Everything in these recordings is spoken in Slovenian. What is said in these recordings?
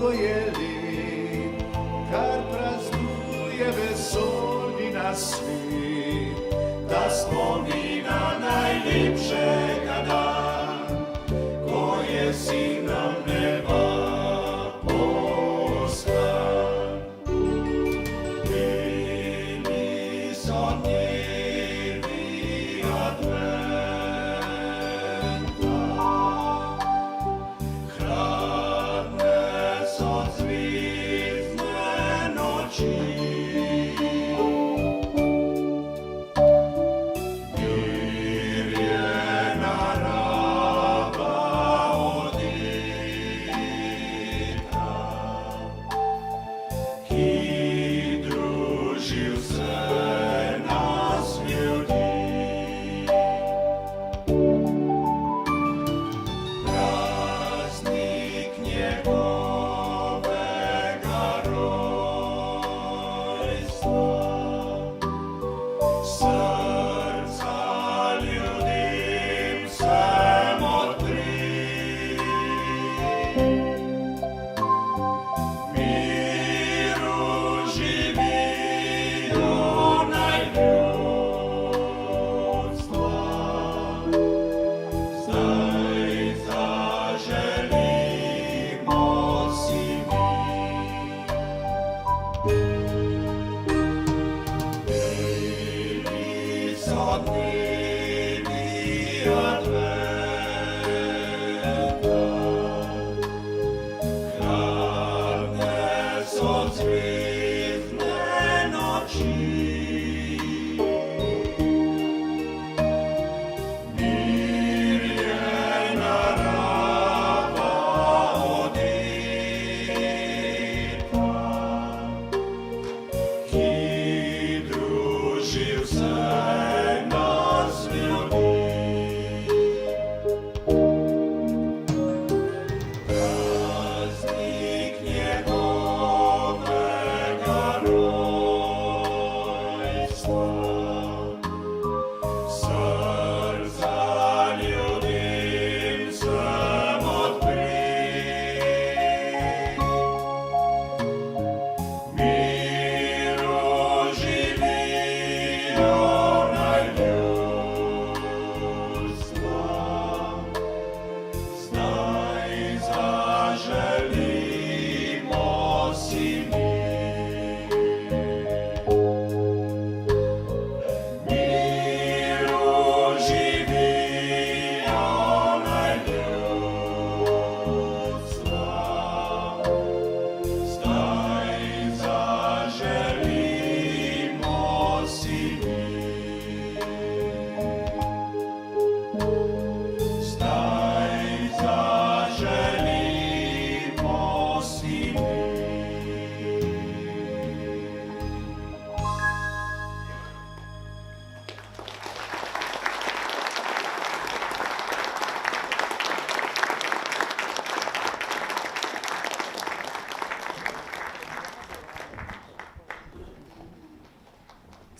dojeli, kar praznuje vesolji na svet, da spomina najlepšega dan, ko je sin nam neba poslan. Bili so dnevi adventa, hladne so zvezdne noči.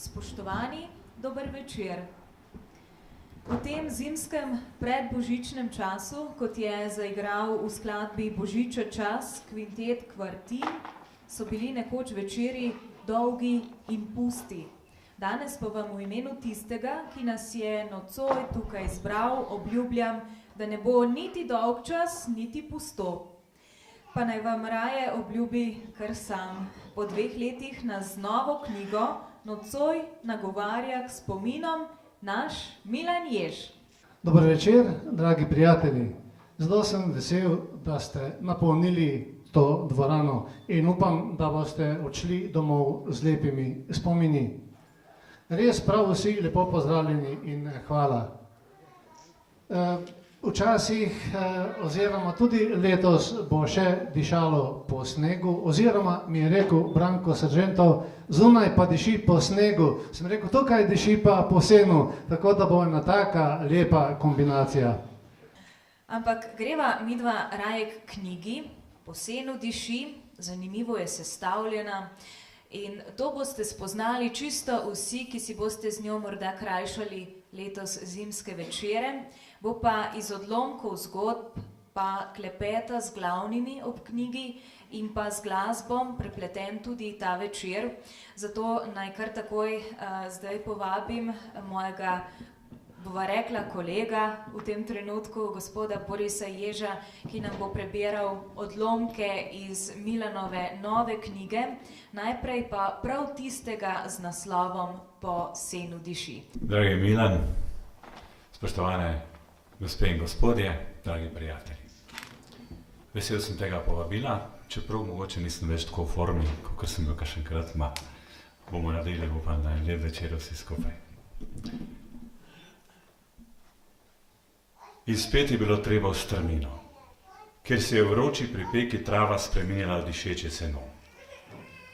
Spoštovani, dober večer. V tem zimskem predbožičnem času, kot je zaigral v skladbi Božiča čas kvintet Kvartin, so bili nekoč večeri dolgi in pusti. Danes pa vam v imenu tistega, ki nas je nocoj tukaj zbral, obljubljam, da ne bo niti dolgčas, niti pusto. Pa naj vam raje obljubi kar sam. Po 2 letih nas z novo knjigo nocoj nagovarja k spominom naš Milan Jež. Dober večer, dragi prijatelji. Zelo sem vesel, da ste napolnili to dvorano in upam, da boste odšli domov z lepimi spomini. Res prav vsi lepo pozdravljeni in hvala. Včasih oziroma tudi letos bo še dišalo po snegu, oziroma mi je rekel Branko Seržentov, zunaj pa diši po snegu. Sem rekel, tukaj diši pa po senu, tako da bo ena taka lepa kombinacija. Ampak greva midva raje k knjigi, po senu diši, zanimivo je sestavljena in to boste spoznali čisto vsi, ki si boste z njo morda krajšali letos zimske večere. Bo pa iz odlomkov zgodb pa klepeta z glavnimi ob knjigi in pa z glasbom prepleten tudi ta večer. Zato naj kar takoj zdaj povabim mojega, bova rekla, kolega v tem trenutku, gospoda Borisa Ježa, ki nam bo prebiral odlomke iz Milanove nove knjige, najprej pa prav tistega z naslovom Po senu diši. Dragi Milan, spoštovane gospe in gospodje, dragi prijatelji. Vesel sem tega povabila, čeprav mogoče nisem več tako v formi, kot sem bil kakšenkrat, bomo naredili, upam, da en lep večer vsi skupaj. In spet je bilo treba v strmino, ker se je v vroči pripeki trava spremenila v dišeče seno.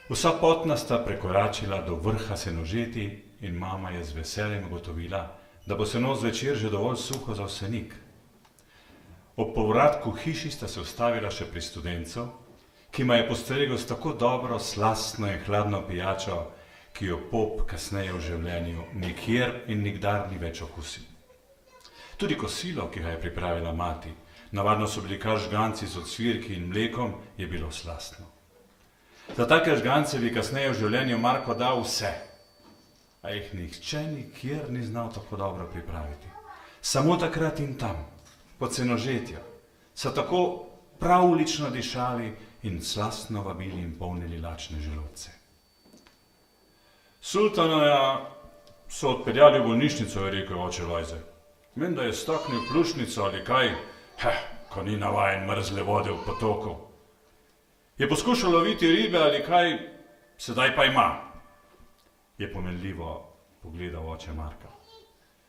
Vsa potna sta prekoračila do vrha senožeti in mama je z veseljem ugotovila, da bo seno zvečer že dovolj suho za vsenik. Ob povratku v hiši sta se ustavila še pri studencu, ki ma je postregel s tako dobro, slastno in hladno pijačo, ki jo pop kasneje v življenju nikjer in nikdar ni več okusil. Tudi kosilo, ki ga je pripravila mati, navadno so bili kar žganci z ocvirki in mlekom, je bilo slastno. Za take žgance bi kasneje v življenju Marko dal vse, a jih nihče nikjer ni znal tako dobro pripraviti. Samo takrat in tam, pod senožetjo, so tako pravlično dišali in slastno vabili in polnili lačne želodce. Sultana so odpeljali v bolnišnico, je rekel oče Lojze. Menda je staknil pljučnico ali kaj, ko ni navajen mrzle vode v potoku. Je poskušal loviti ribe ali kaj, sedaj pa ima, je pomenljivo pogledal oče Marka.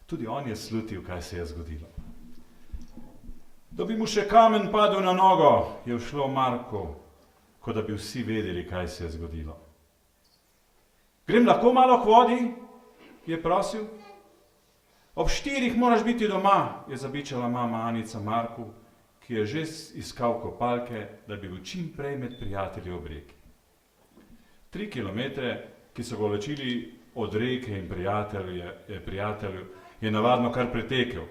Tudi on je slutil, kaj se je zgodilo. Da bi mu še kamen padel na nogo, je všlo Marku, kot da bi vsi vedeli, kaj se je zgodilo. Grem lahko malo k vodi, je prosil. Ob 4 moraš biti doma, je zabičala mama Anica Marku, ki je že iskal kopalke, da bi bil čim prej med prijatelji ob reki. 3 kilometre, ki so ga ločili od reke in prijatelju, je navadno kar pretekel.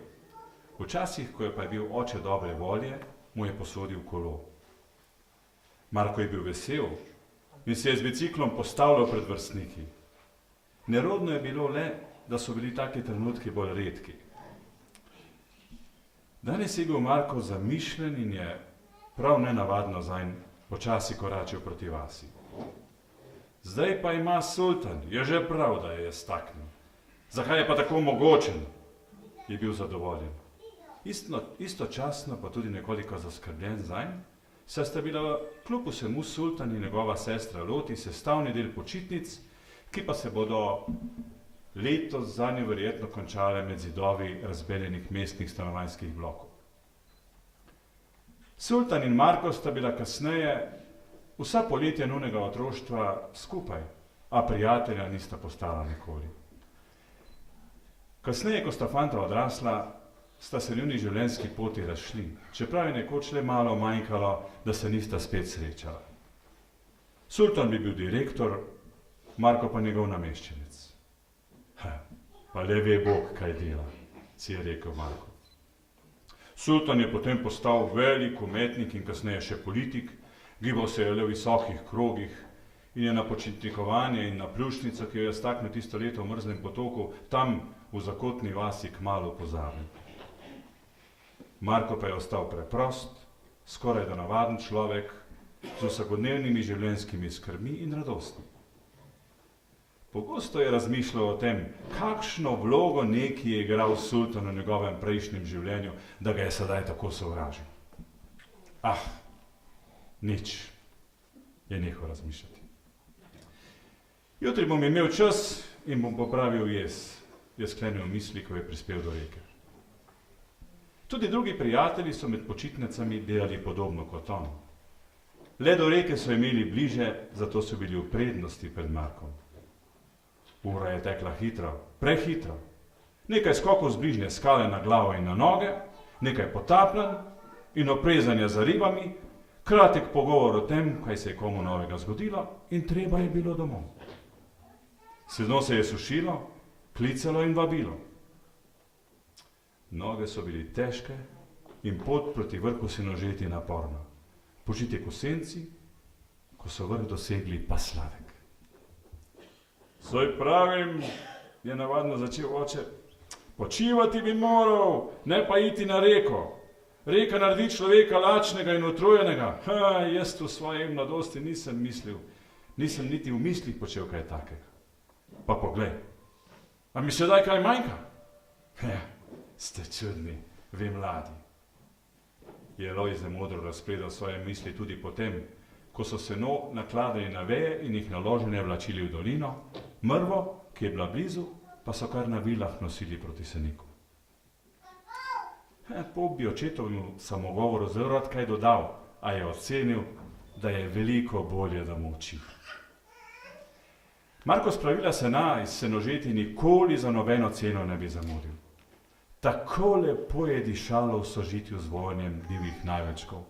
Včasih, ko je pa bil oče dobre volje, mu je posodil kolo. Marko je bil vesel in se je z biciklom postavljal pred vrstniki. Nerodno je bilo le, da so bili taki trenutki bolj redki. Danes je bil Marko zamišljen in je prav nenavadno zanj počasi koračil proti vasi. Zdaj pa ima sultan, je že prav, da je staknil. Zakaj je pa tako mogočen? Je bil zadovoljen. Istočasno pa tudi nekoliko zaskrbljen zanj, saj sta bila kljub vsemu sultan in njegova sestra Loti sestavni del počitnic, ki pa se bodo letos zanjo verjetno končale med zidovi razbeljenih mestnih stanovanjskih blokov. Sultan in Marko sta bila kasneje vsa poletja njunega otroštva skupaj, a prijatelja nista postala nikoli. Kasneje, ko sta fanta odrasla, sta se njuni življenjski poti razšli, čeprav je nekoč le malo manjkalo, da se nista spet srečala. Sultan bi bil direktor, Marko pa njegov nameščenec. Pa le ve Bog, kaj dela, si je rekel Marko. Sultan je potem postal velik umetnik in kasneje še politik, gibal se je le v visokih krogih in je na počitnikovanje in na pljučnico, ki jo je staknil tisto leto v mrzlem potoku, tam v zakotni vasi kmalu pozabil. Marko pa je ostal preprost, skoraj da navaden človek z vsakodnevnimi življenjskimi skrbmi in radostmi. Pogosto je razmišljal o tem, kakšno vlogo neki je igral sultan v njegovem prejšnjem življenju, da ga je sedaj tako sovražil. Nič, je nehal razmišljati. Jutri bom imel čas in bom popravil jez, je sklenil misli, ko je prispel do reke. Tudi drugi prijatelji so med počitnicami delali podobno kot on. Le do reke so imeli bliže, zato so bili v prednosti pred Markom. Ura je tekla hitro, prehitro. Nekaj skokov z bližnje skale na glavo in na noge, nekaj potapljanj in oprezanja za ribami, kratek pogovor o tem, kaj se je komu novega zgodilo in treba je bilo domov. Seno se je sušilo, klicalo in vabilo. Noge so bili težke in pot proti vrhu Senožeti naporna. Požitek v senci, ko so vrh dosegli pa Slavek. Saj pravim, je navadno začel oče, počivati bi moral, ne pa iti na reko. Reka naredi človeka lačnega in utrujenega. Jaz v svoji mladosti nisem mislil, nisem niti v mislih počel kaj takega. Pa poglej, a mi sedaj kaj manjka? Ste čudni, vi mladi. Je Lojze modro razpredal svoje misli tudi potem, ko so seno nakladali na veje in jih naložene vlačili v dolino, mrvo, ki je bila blizu, pa so kar na vilah nosili proti Seniku. Pop bi očetovemu samogovoru zelo rad kaj dodal, a je ocenil, da je veliko bolje, da molči. Marko spravila sena iz Senožeti nikoli za nobeno ceno ne bi zamudil. Tako lepo je dišalo v sožitju z vojanjem divjih največkov.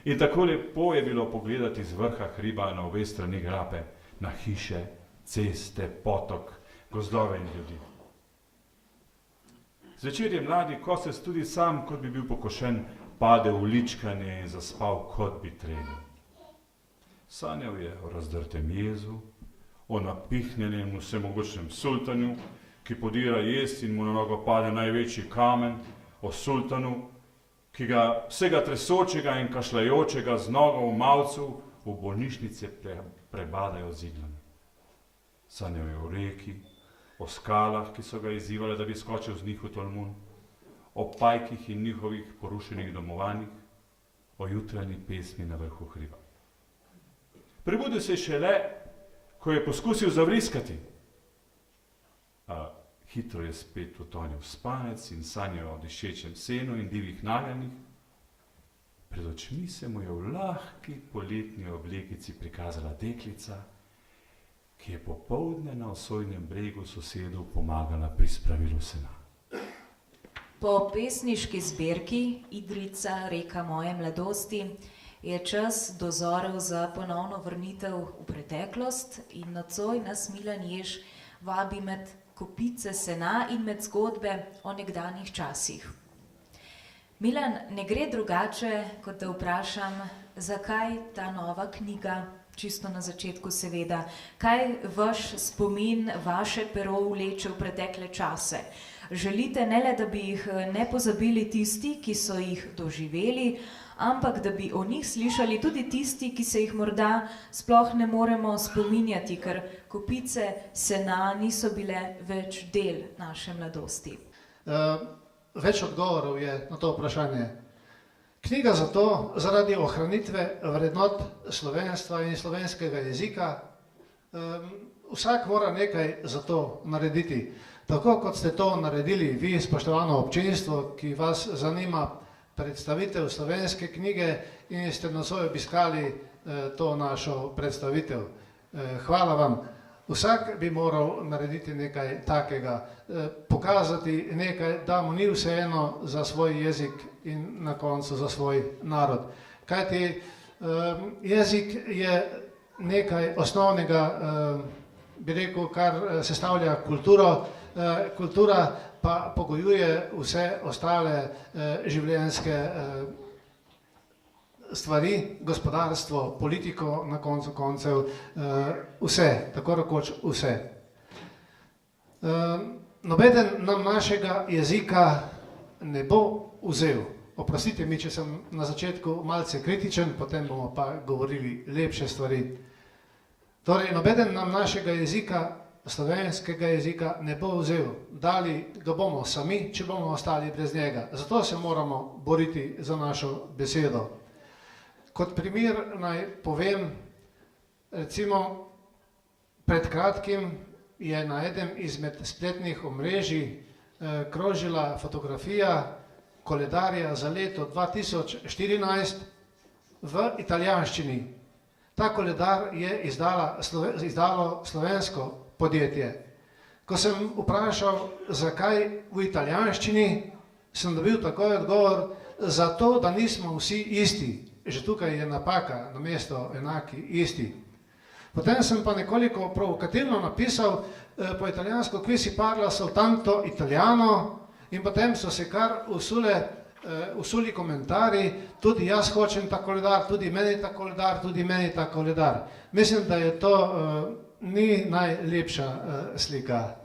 In tako lepo je bilo pogledati z vrha hriba na obe strani grape, na hiše, ceste, potok, gozdove in ljudi. Zvečer je mladi kosec tudi sam, kot bi bil pokošen, padel v ličkanje in zaspal, kot bi trenil. Sanjal je o razdrtem jezu, o napihnjenem vsemogočnem sultanu, ki podira jesti in mu na nogo pade največji kamen, o sultanu, ki ga vsega tresočega in kašljajočega z nogo v malcu v bolnišnice prebadajo z iglami. Sanjal je o reki, o skalah, ki so ga izzivale, da bi skočil z njih v Tolmun, o pajkih in njihovih porušenih domovanjih, o jutranji pesmi na vrhu hriba. Prebudil se je šele, ko je poskusil zavriskati, a hitro je spet utonil v spanec in sanjal o dišečem senu in divjih nageljnih. Pred očmi se mu je v lahki poletni oblekici prikazala deklica, ki je popoldne na Osojnem bregu sosedu pomagala pri spravilu sena. Po pesniški zbirki Idrijca, reka moje mladosti, je čas dozorel za ponovno vrnitev v preteklost in nocoj nas Milan Jež vabi med kopice sena in med zgodbe o nekdanjih časih. Milan, ne gre drugače, kot da vprašam, zakaj ta nova knjiga, čisto na začetku seveda, kaj vaš spomin, vaše pero vleče v pretekle čase. Želite ne le, da bi jih ne pozabili tisti, ki so jih doživeli, ampak da bi o njih slišali tudi tisti, ki se jih morda sploh ne moremo spominjati, ker kopice sena niso bile več del naše mladosti. Več odgovorov je na to vprašanje. Knjiga zato zaradi ohranitve vrednot slovenstva in slovenskega jezika. Vsak mora nekaj za to narediti. Tako kot ste to naredili vi, spoštovano občinstvo, ki vas zanima predstavitev slovenske knjige in ste nocoj obiskali to našo predstavitev. Hvala vam. Vsak bi moral narediti nekaj takega, pokazati nekaj, da mu ni vseeno za svoj jezik in na koncu za svoj narod. Kajti jezik je nekaj osnovnega, bi rekel, kar sestavlja kulturo, kultura pa pogojuje vse ostale življenjske stvari, gospodarstvo, politiko, na koncu koncev, vse, tako rekoč vse. Nobeden nam našega jezika ne bo vzel. Oprostite mi, če sem na začetku malce kritičen, potem bomo pa govorili lepše stvari. Torej, nobeden nam našega jezika, slovenskega jezika, ne bo vzel. Dali ga bomo sami, če bomo ostali brez njega. Zato se moramo boriti za našo besedo. Kot primer naj povem, recimo pred kratkim je na enem izmed spletnih omrežij krožila fotografija koledarja za leto 2014 v italijanščini. Ta koledar je izdalo slovensko podjetje. Ko sem vprašal, zakaj v italijanščini, sem dobil takoj odgovor, zato, da nismo vsi isti. Že tukaj je napaka, namesto enaki, isti. Potem sem pa nekoliko provokativno napisal po italijansko, qui si parla soltanto italiano, in potem so se kar usule usuli komentarji, tudi jaz hočem ta koledar, tudi meni ta koledar, tudi meni ta koledar. Mislim, da je to ni najlepša slika.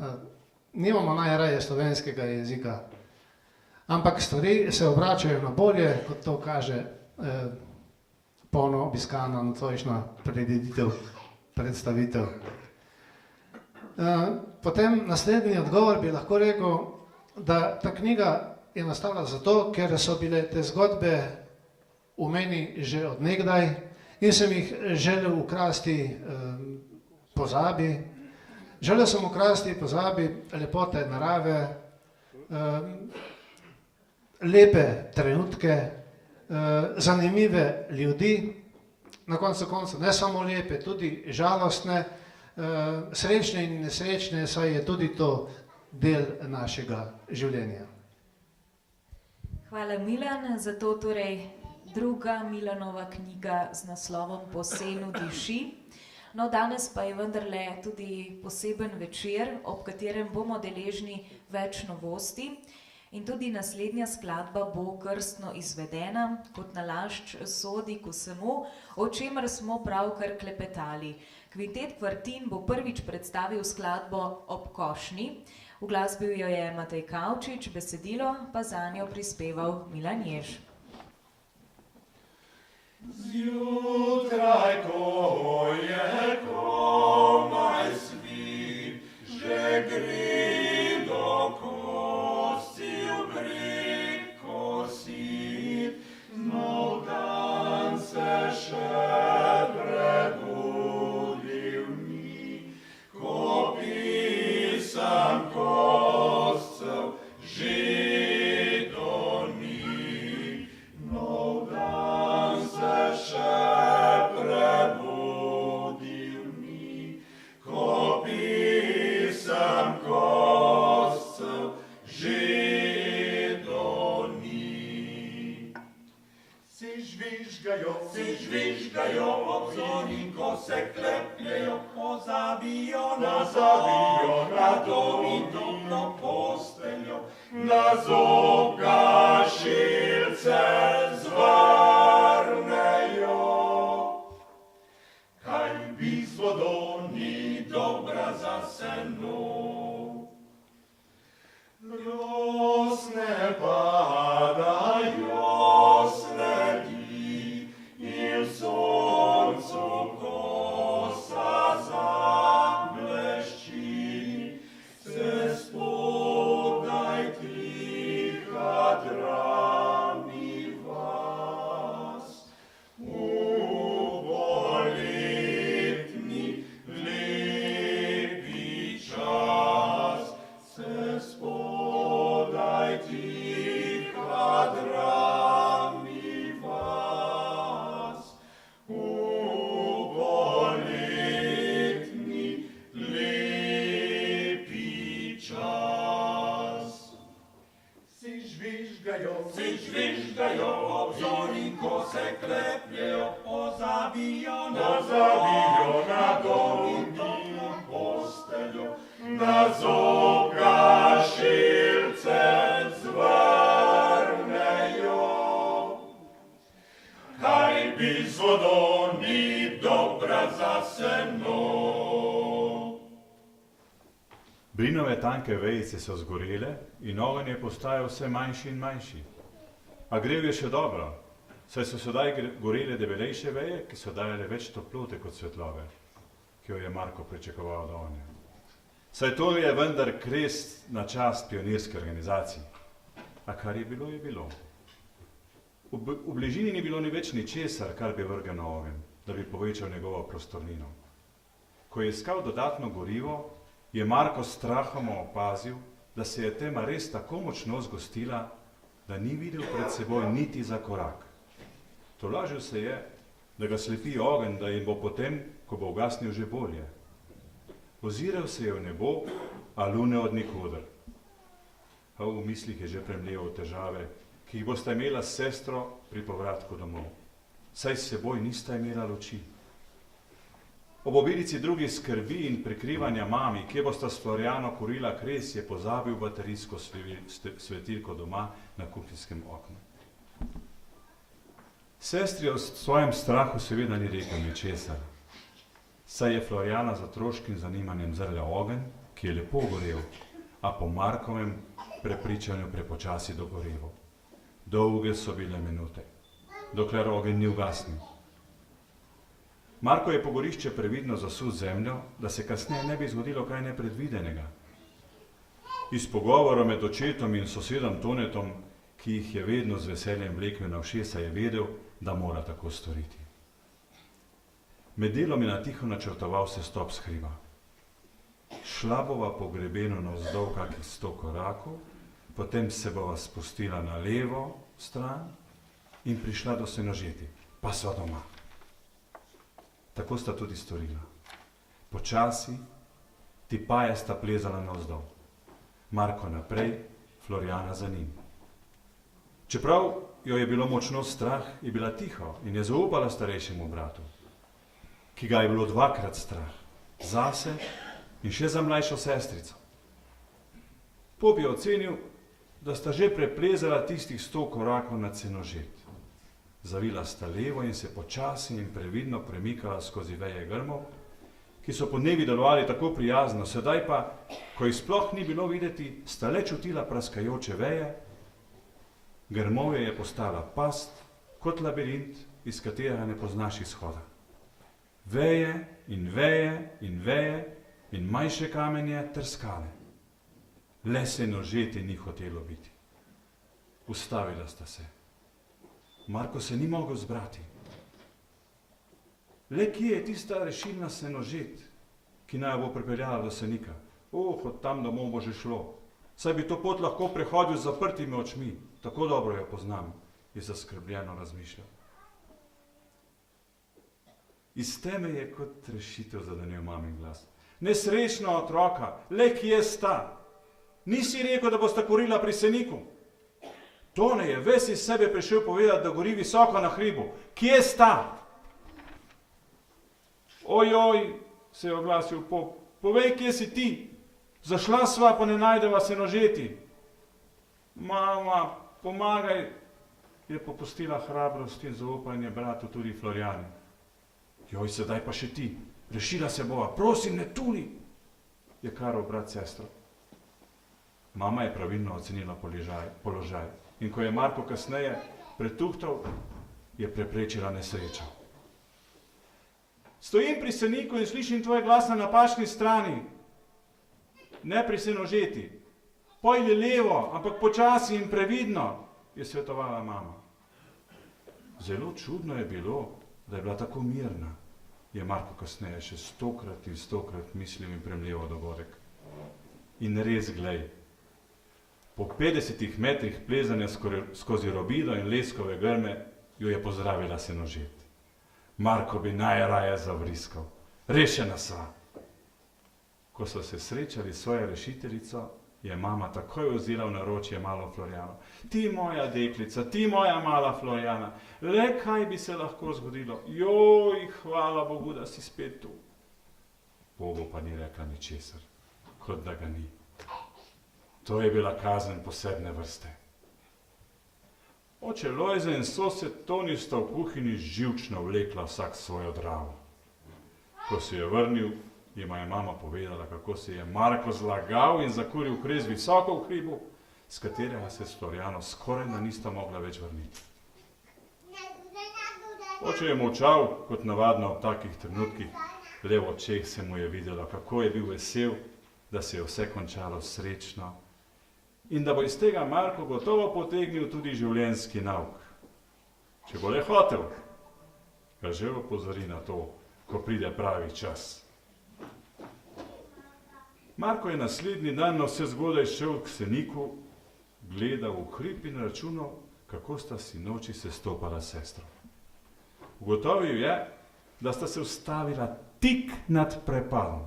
Nimamo najraje slovenskega jezika, ampak stvari se obračajo na bolje, kot to kaže polno obiskana nocojšnja predstavitev. Potem naslednji odgovor bi lahko rekel, da ta knjiga je nastala zato, ker so bile te zgodbe v meni že od nekdaj in sem jih želel ukrasti pozabi. Želel sem ukrasti pozabi lepote narave, lepe trenutke, zanimive ljudi, na koncu ne samo lepe, tudi žalostne, srečne in nesrečne, saj je tudi to del našega življenja. Hvala Milan, zato torej druga Milanova knjiga z naslovom Po senu diši. No, danes pa je vendarle tudi poseben večer, ob katerem bomo deležni več novosti. In tudi naslednja skladba bo krstno izvedena, kot nalašč sodi k vsemu, o čemer smo pravkar klepetali. Kvintet Kvartin bo prvič predstavil skladbo Ob košnji. Uglasbil jo je Matej Kavčič, besedilo pa zanjo prispeval Milan Jež. Zjutraj, ko je komaj svit, že gre do kosti v breg kosit, nov dan se še prebudil ni, ko pisam kostcev žido ni, nov dan se še prebudil ni, ko pisam kostcev žido ni. Si žvižgajo obzori, ko se klepljejo, pozabijo na dom in toplo posteljo, na zob gašilce zvrnejo. Kaj bi z vodo ni dobra za seno, rosne padajo sledi in v soncu kosa zablešči, se spodaj tiha drami vas. Poletni lepi čas, se spodaj tiha drami vas. Poletni lepi čas. Si žvižgajo obzori, ko se klepljejo, pozabijo na dom in toplo posteljo, na zob gašilce zvrnejo. Kaj bi z vodo ni dobra za seno. Brinove tanke vejice so zgorele in ogenj je postajal vse manjši in manjši. A grev je še dobro, saj so sedaj gorele debelejše veje, ki so dajale več toplote kot svetlobe, ki jo je Marko pričakoval od ognja. Saj to je vendar krest na čast pionirske organizacije. A kar je bilo, je bilo. V bližini ni bilo ni več ničesar, kar bi vrgel na ogenj, da bi povečal njegovo prostornino. Ko je iskal dodatno gorivo, je Marko s strahom opazil, da se je tema res tako močno zgostila, da ni videl pred seboj niti za korak. Tolažil se je, da ga slepi ogenj, da jim bo potem, ko bo ugasnil, že bolje. Oziral se je v nebo, a lune od nikoder. V mislih je že premleval težave, ki jih bosta imela s sestro pri povratku domov. Saj s seboj nista imela luči. Ob obilici drugih skrbi in prikrivanja mami, kje bosta s Florjano kurila kres, je pozabil baterijsko svetilko doma na kuhinjskem oknu. Sestri o svojem strahu seveda ni rekel ničesar, saj je Florjana z otroškim zanimanjem zrla ogenj, ki je lepo gorel, a po Markovem prepričanju prepočasi dogoreval. Dolge so bile minute, dokler ogenj ni ugasnil. Marko je pogorišče previdno zasul zemljo, da se kasneje ne bi zgodilo kaj nepredvidenega. Iz pogovora med očetom in sosedom Tonetom, ki jih je vedno z veseljem vlekel na ušesa, je vedel, da mora tako storiti. Med delom je na tiho načrtoval sestop s hriba. Šla bova po grebenu navzdol kakih 100 korakov, potem se bova spustila na levo stran in prišla do Senožeti, pa sva doma. Tako sta tudi storila. Počasi, tipaje sta plezala navzdol. Marko naprej, Florjana za njim. Čeprav jo je bilo močno strah, je bila tiho in je zaupala starejšemu bratu, ki ga je bilo 2-krat strah, zase in še za mlajšo sestrico. Pop je ocenil, da sta že preplezala tistih 100 korakov nad Senožet. Zavila sta levo in se počasi in previdno premikala skozi veje grmov, ki so podnevi delovali tako prijazno, sedaj pa, ko jih sploh ni bilo videti, sta le čutila praskajoče veje. Grmovje je postala past, kot labirint, iz katerega ne poznaš izhoda. Veje in veje in veje in manjše kamenje ter skale. Le Senožeti ni hotelo biti. Ustavila sta se. Marko se ni mogel zbrati. Le kje je tista rešilna Senožet, ki naj bo pripeljala do Senika? Od tam domov bo že šlo. Saj bi to pot lahko prehodil z zaprtimi očmi. Tako dobro jo poznam, je zaskrbljeno razmišljal. Iz teme je kot rešitev zadanil mamin glas. Nesrečna otroka, le kje sta? Nisi rekel, da bosta kurila pri Seniku? Tone je ves iz sebe prišel povedati, da gori visoko na hribu. Kje sta? Ojoj, se je oglasil pop, povej, kje si ti? Zašla sva, pa ne najdeva Senožeti. Mama, pomagaj, je popustila hrabrost in zaupanje bratu tudi Florjani. Joj, sedaj pa še ti, rešila se bova, prosim, ne tuli, je karal brat sestro. Mama je pravilno ocenila položaj in ko je Marko kasneje pretuhtal, je preprečila nesrečo. Stojim pri Seniku in slišim tvoj glas na napačni strani, ne pri Senožeti. Pojdi levo, ampak počasi in previdno, je svetovala mama. Zelo čudno je bilo, da je bila tako mirna, je Marko kasneje še 100-krat in 100-krat mislil in premljeval dogodek. In res glej, po 50 metrih plezanja skozi robido in leskove grme jo je pozdravila Senožet. Marko bi najraje zavriskal. Rešena sva. Ko so se srečali s svojo rešiteljico, je mama takoj vzela v naročje malo Florjano. Ti moja deklica, ti moja mala Florjana, le kaj bi se lahko zgodilo? Joj, hvala Bogu, da si spet tu. Bogu pa ni rekla ničesar, kot da ga ni. To je bila kazen posebne vrste. Oče Lojze in sosed Toni sta v kuhinji živčno vlekla vsak svojo dravo. Ko se je vrnil, jima je mama povedala, kako se je Marko zlagal in zakuril kres visoko v hribu, s katerega se s Florjano skoraj da nista mogla več vrniti. Oče je molčal, kot navadno v takih trenutkih, le v očeh se mu je videlo, kako je bil vesel, da se je vse končalo srečno in da bo iz tega Marko gotovo potegnil tudi življenjski nauk. Če bo le hotel, ga že opozori na to, ko pride pravi čas. Marko je naslednji dan na vse zgodaj šel k Seniku, gledal v hrib in računal, kako sta si noči sestopala sestro. Ugotovil je, da sta se ustavila tik nad prepadom,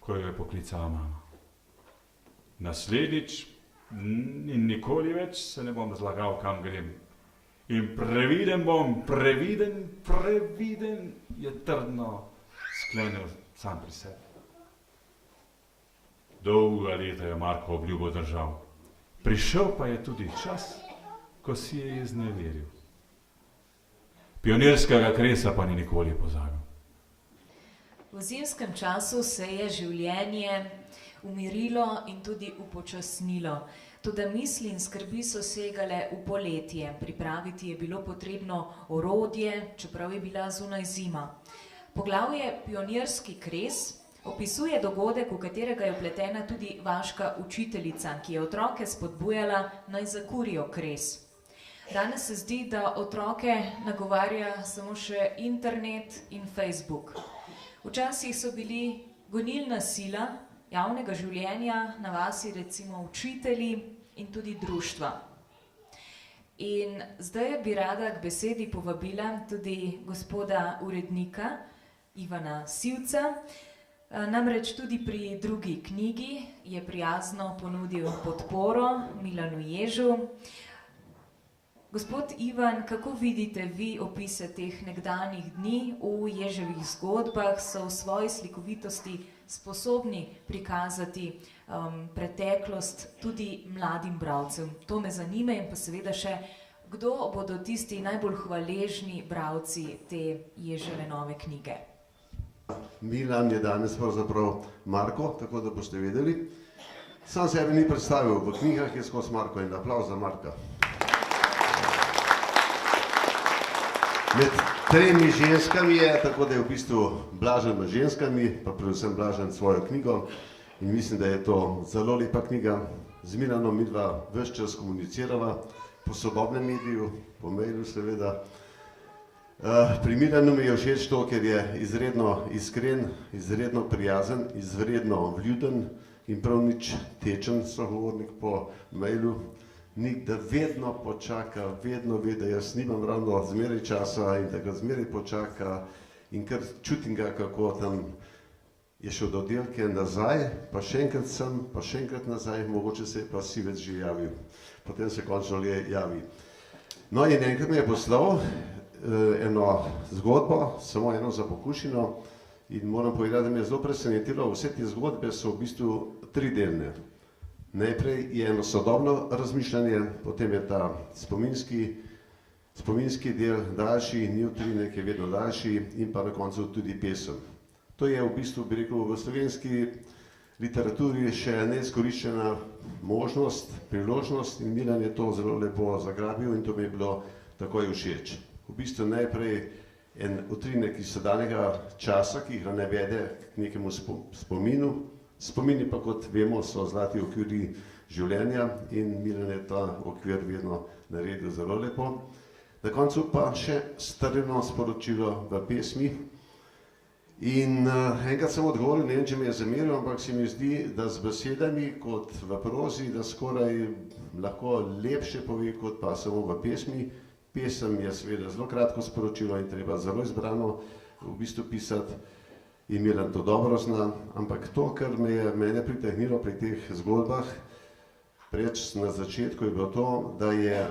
ko jo je poklicala mama. Naslednjič in nikoli več se ne bom zlagal, kam grem. In previden bom, previden, je trdno sklenil sam pri sebi. Dolga leta je Marko obljubo držal. Prišel pa je tudi čas, ko si je izneveril. Pionirskega kresa pa ni nikoli pozabil. V zimskem času se je življenje umirilo in tudi upočasnilo. Toda misli in skrbi so segale v poletje. Pripraviti je bilo potrebno orodje, čeprav je bila zunaj zima. Poglavje Pionirski kres opisuje dogodek, v katerega je vpletena tudi vaška učiteljica, ki je otroke spodbujala, naj zakurijo kres. Danes se zdi, da otroke nagovarja samo še internet in Facebook. Včasih so bili gonilna sila javnega življenja na vasi, recimo učitelji in tudi društva. In zdaj bi rada k besedi povabila tudi gospoda urednika Ivana Sivca. Namreč tudi pri drugi knjigi je prijazno ponudil podporo Milanu Ježu. Gospod Ivan, kako vidite vi opise teh nekdanjih dni v Ježevih zgodbah? So v svoji slikovitosti sposobni prikazati preteklost tudi mladim bralcem? To me zanima in pa seveda še, kdo bodo tisti najbolj hvaležni bralci te Ježeve nove knjige? Milan je danes pravzaprav Marko, tako da boste vedeli. Sam sebe ni predstavil, v knjigah je skozi Marko in aplavz za Marka. Med tremi ženskami je, tako da je v bistvu blažen med ženskami, pa predvsem blažen svojo knjigo. In mislim, da je to zelo lepa knjiga. Z Milanom midva ves čas komunicirava po sodobnem mediju, po mailu seveda. Pri Milanu mi je všeč to, ker je izredno iskren, izredno prijazen, izredno vljuden in prav nič tečen sogovornik po mailu. Da vedno počaka, vedno ve, da jaz nimam ravno zmeraj časa in da ga zmeraj počaka in kar čutim ga, kako tam je šel do oddelke nazaj, pa še enkrat sem, pa še enkrat nazaj, mogoče se je pa Sivec že javil. Potem se končno le javi. No in enkrat me je poslal eno zgodbo, samo eno za pokušino in moram povedati, da me je zelo presenetilo, vse te zgodbe so v bistvu tridelne. Najprej je eno sodobno razmišljanje, potem je ta spominski del daljši, Njutrinek je vedno daljši in pa na koncu tudi pesem. To je v bistvu, bi rekel, v slovenski literaturi še neizkoriščena možnost, priložnost in Milan je to zelo lepo zagrabil in to mi je bilo takoj všeč. V bistvu najprej en utrinek iz sedanjega časa, ki ga navede k nekemu spominu. Spomini pa, kot vemo, so zlati okviri življenja in Milan je ta okvir vedno naredil zelo lepo. Na koncu pa še strjeno sporočilo v pesmi. In enkrat sem odgovoril, ne vem, če me je zameril, ampak se mi zdi, da z besedami kot v prozi, da skoraj lahko lepše pove, kot pa samo v pesmi. Pesem je seveda zelo kratko sporočilo in treba zelo izbrano v bistvu pisati. In Milan to dobro zna, ampak to, kar me je mene pritegnilo pri teh zgodbah, preč na začetku je bilo to, da je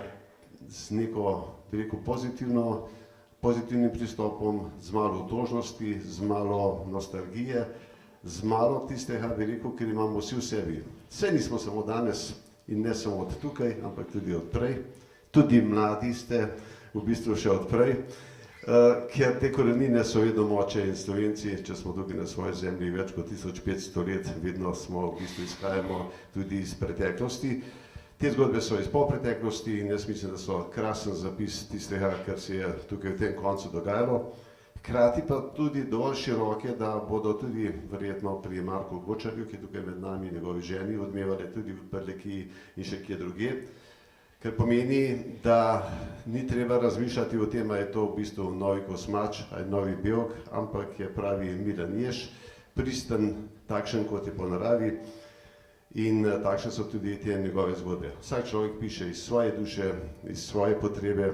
z neko, bi rekel, pozitivnim pristopom, z malo otožnosti, z malo nostalgije, z malo tistega, bi rekel, ker imamo vsi v sebi. Vse nismo samo danes in ne samo od tukaj, ampak tudi od prej. Tudi mladi ste v bistvu še od prej. Ker te korenine so vedno moče in Slovenci, če smo tukaj na svoji zemlji več kot 1500 let, vedno smo v bistvu izhajamo tudi iz preteklosti. Te zgodbe so iz polpreteklosti in jaz mislim, da so krasen zapis tistega, kar se je tukaj v tem koncu dogajalo. Hkrati pa tudi dovolj široke, da bodo tudi verjetno pri Marku Gočarju, ki je tukaj med nami, njegovi ženi, odmevali tudi v Prlekiji in še kje drugje. Kar pomeni, da ni treba razmišljati o tem, je to v bistvu novi Kosmač ali novi Bjork, ampak je pravi Milan Jež, pristen, takšen kot je po naravi in takšne so tudi te njegove zgodbe. Vsak človek piše iz svoje duše, iz svoje potrebe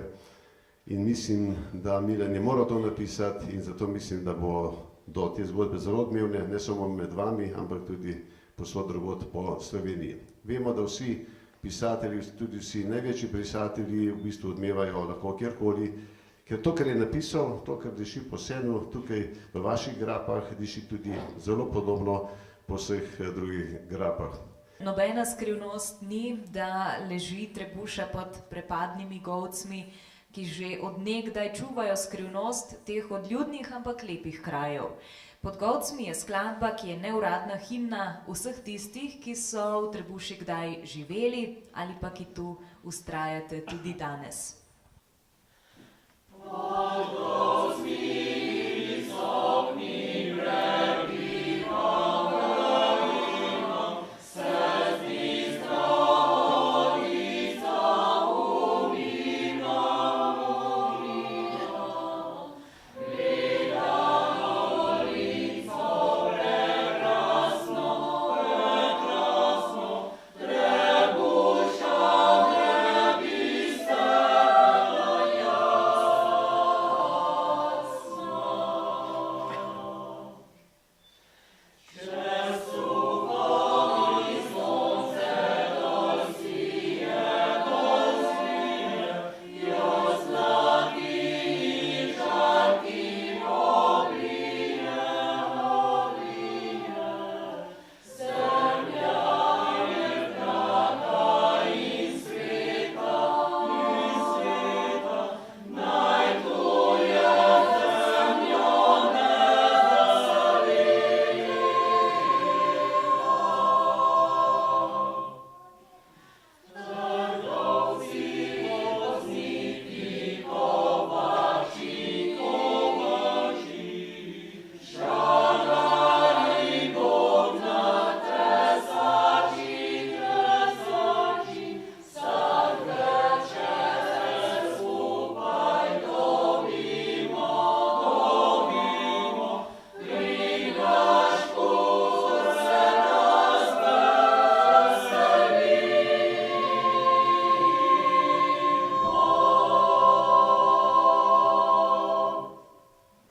in mislim, da Milan je moral to napisati in zato mislim, da bo do te zgodbe zelo odmevne, ne samo med vami, ampak tudi povsod drugod po Sloveniji. Vemo, da vsi pisatelji, tudi vsi največji pisatelji v bistvu odmevajo lahko kjerkoli, Ker to, kar je napisal, to, kar diši po senu, tukaj v vaših grapah, diši tudi zelo podobno po vseh drugih grapah. Nobena skrivnost ni, da leži Trebuša pod prepadnimi govcmi, ki že od nekdaj čuvajo skrivnost teh odljudnih, ampak lepih krajev. Pod govcmi je skladba, ki je neuradna himna vseh tistih, ki so v Trebuši kdaj živeli ali pa ki tu vztrajate tudi danes.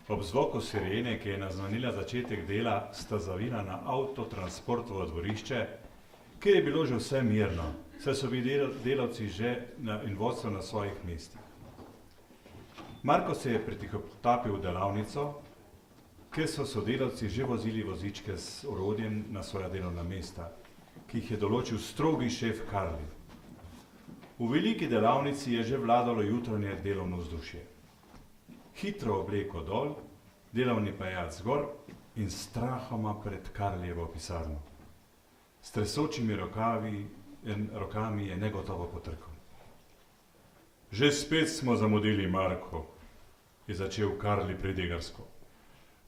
Ob zvoku sirene, ki je naznanila začetek dela, sta zavila na avtotransportovo dvorišče, kjer je bilo že vse mirno, saj so bili delavci že in vodstvo na svojih mestih. Marko se je pretihotapil v delavnico, kjer so sodelavci že vozili vozičke s orodjem na svoja delovna mesta, ki jih je določil strogi šef Karli. V veliki delavnici je že vladalo jutranje delovno vzdušje. Hitro obleko dol, delovni pajac gor in strahoma pred Karlijevo pisarno. S tresočimi rokami je negotovo potrkal. Že spet smo zamudili, Marko, je začel Karli pridigarsko.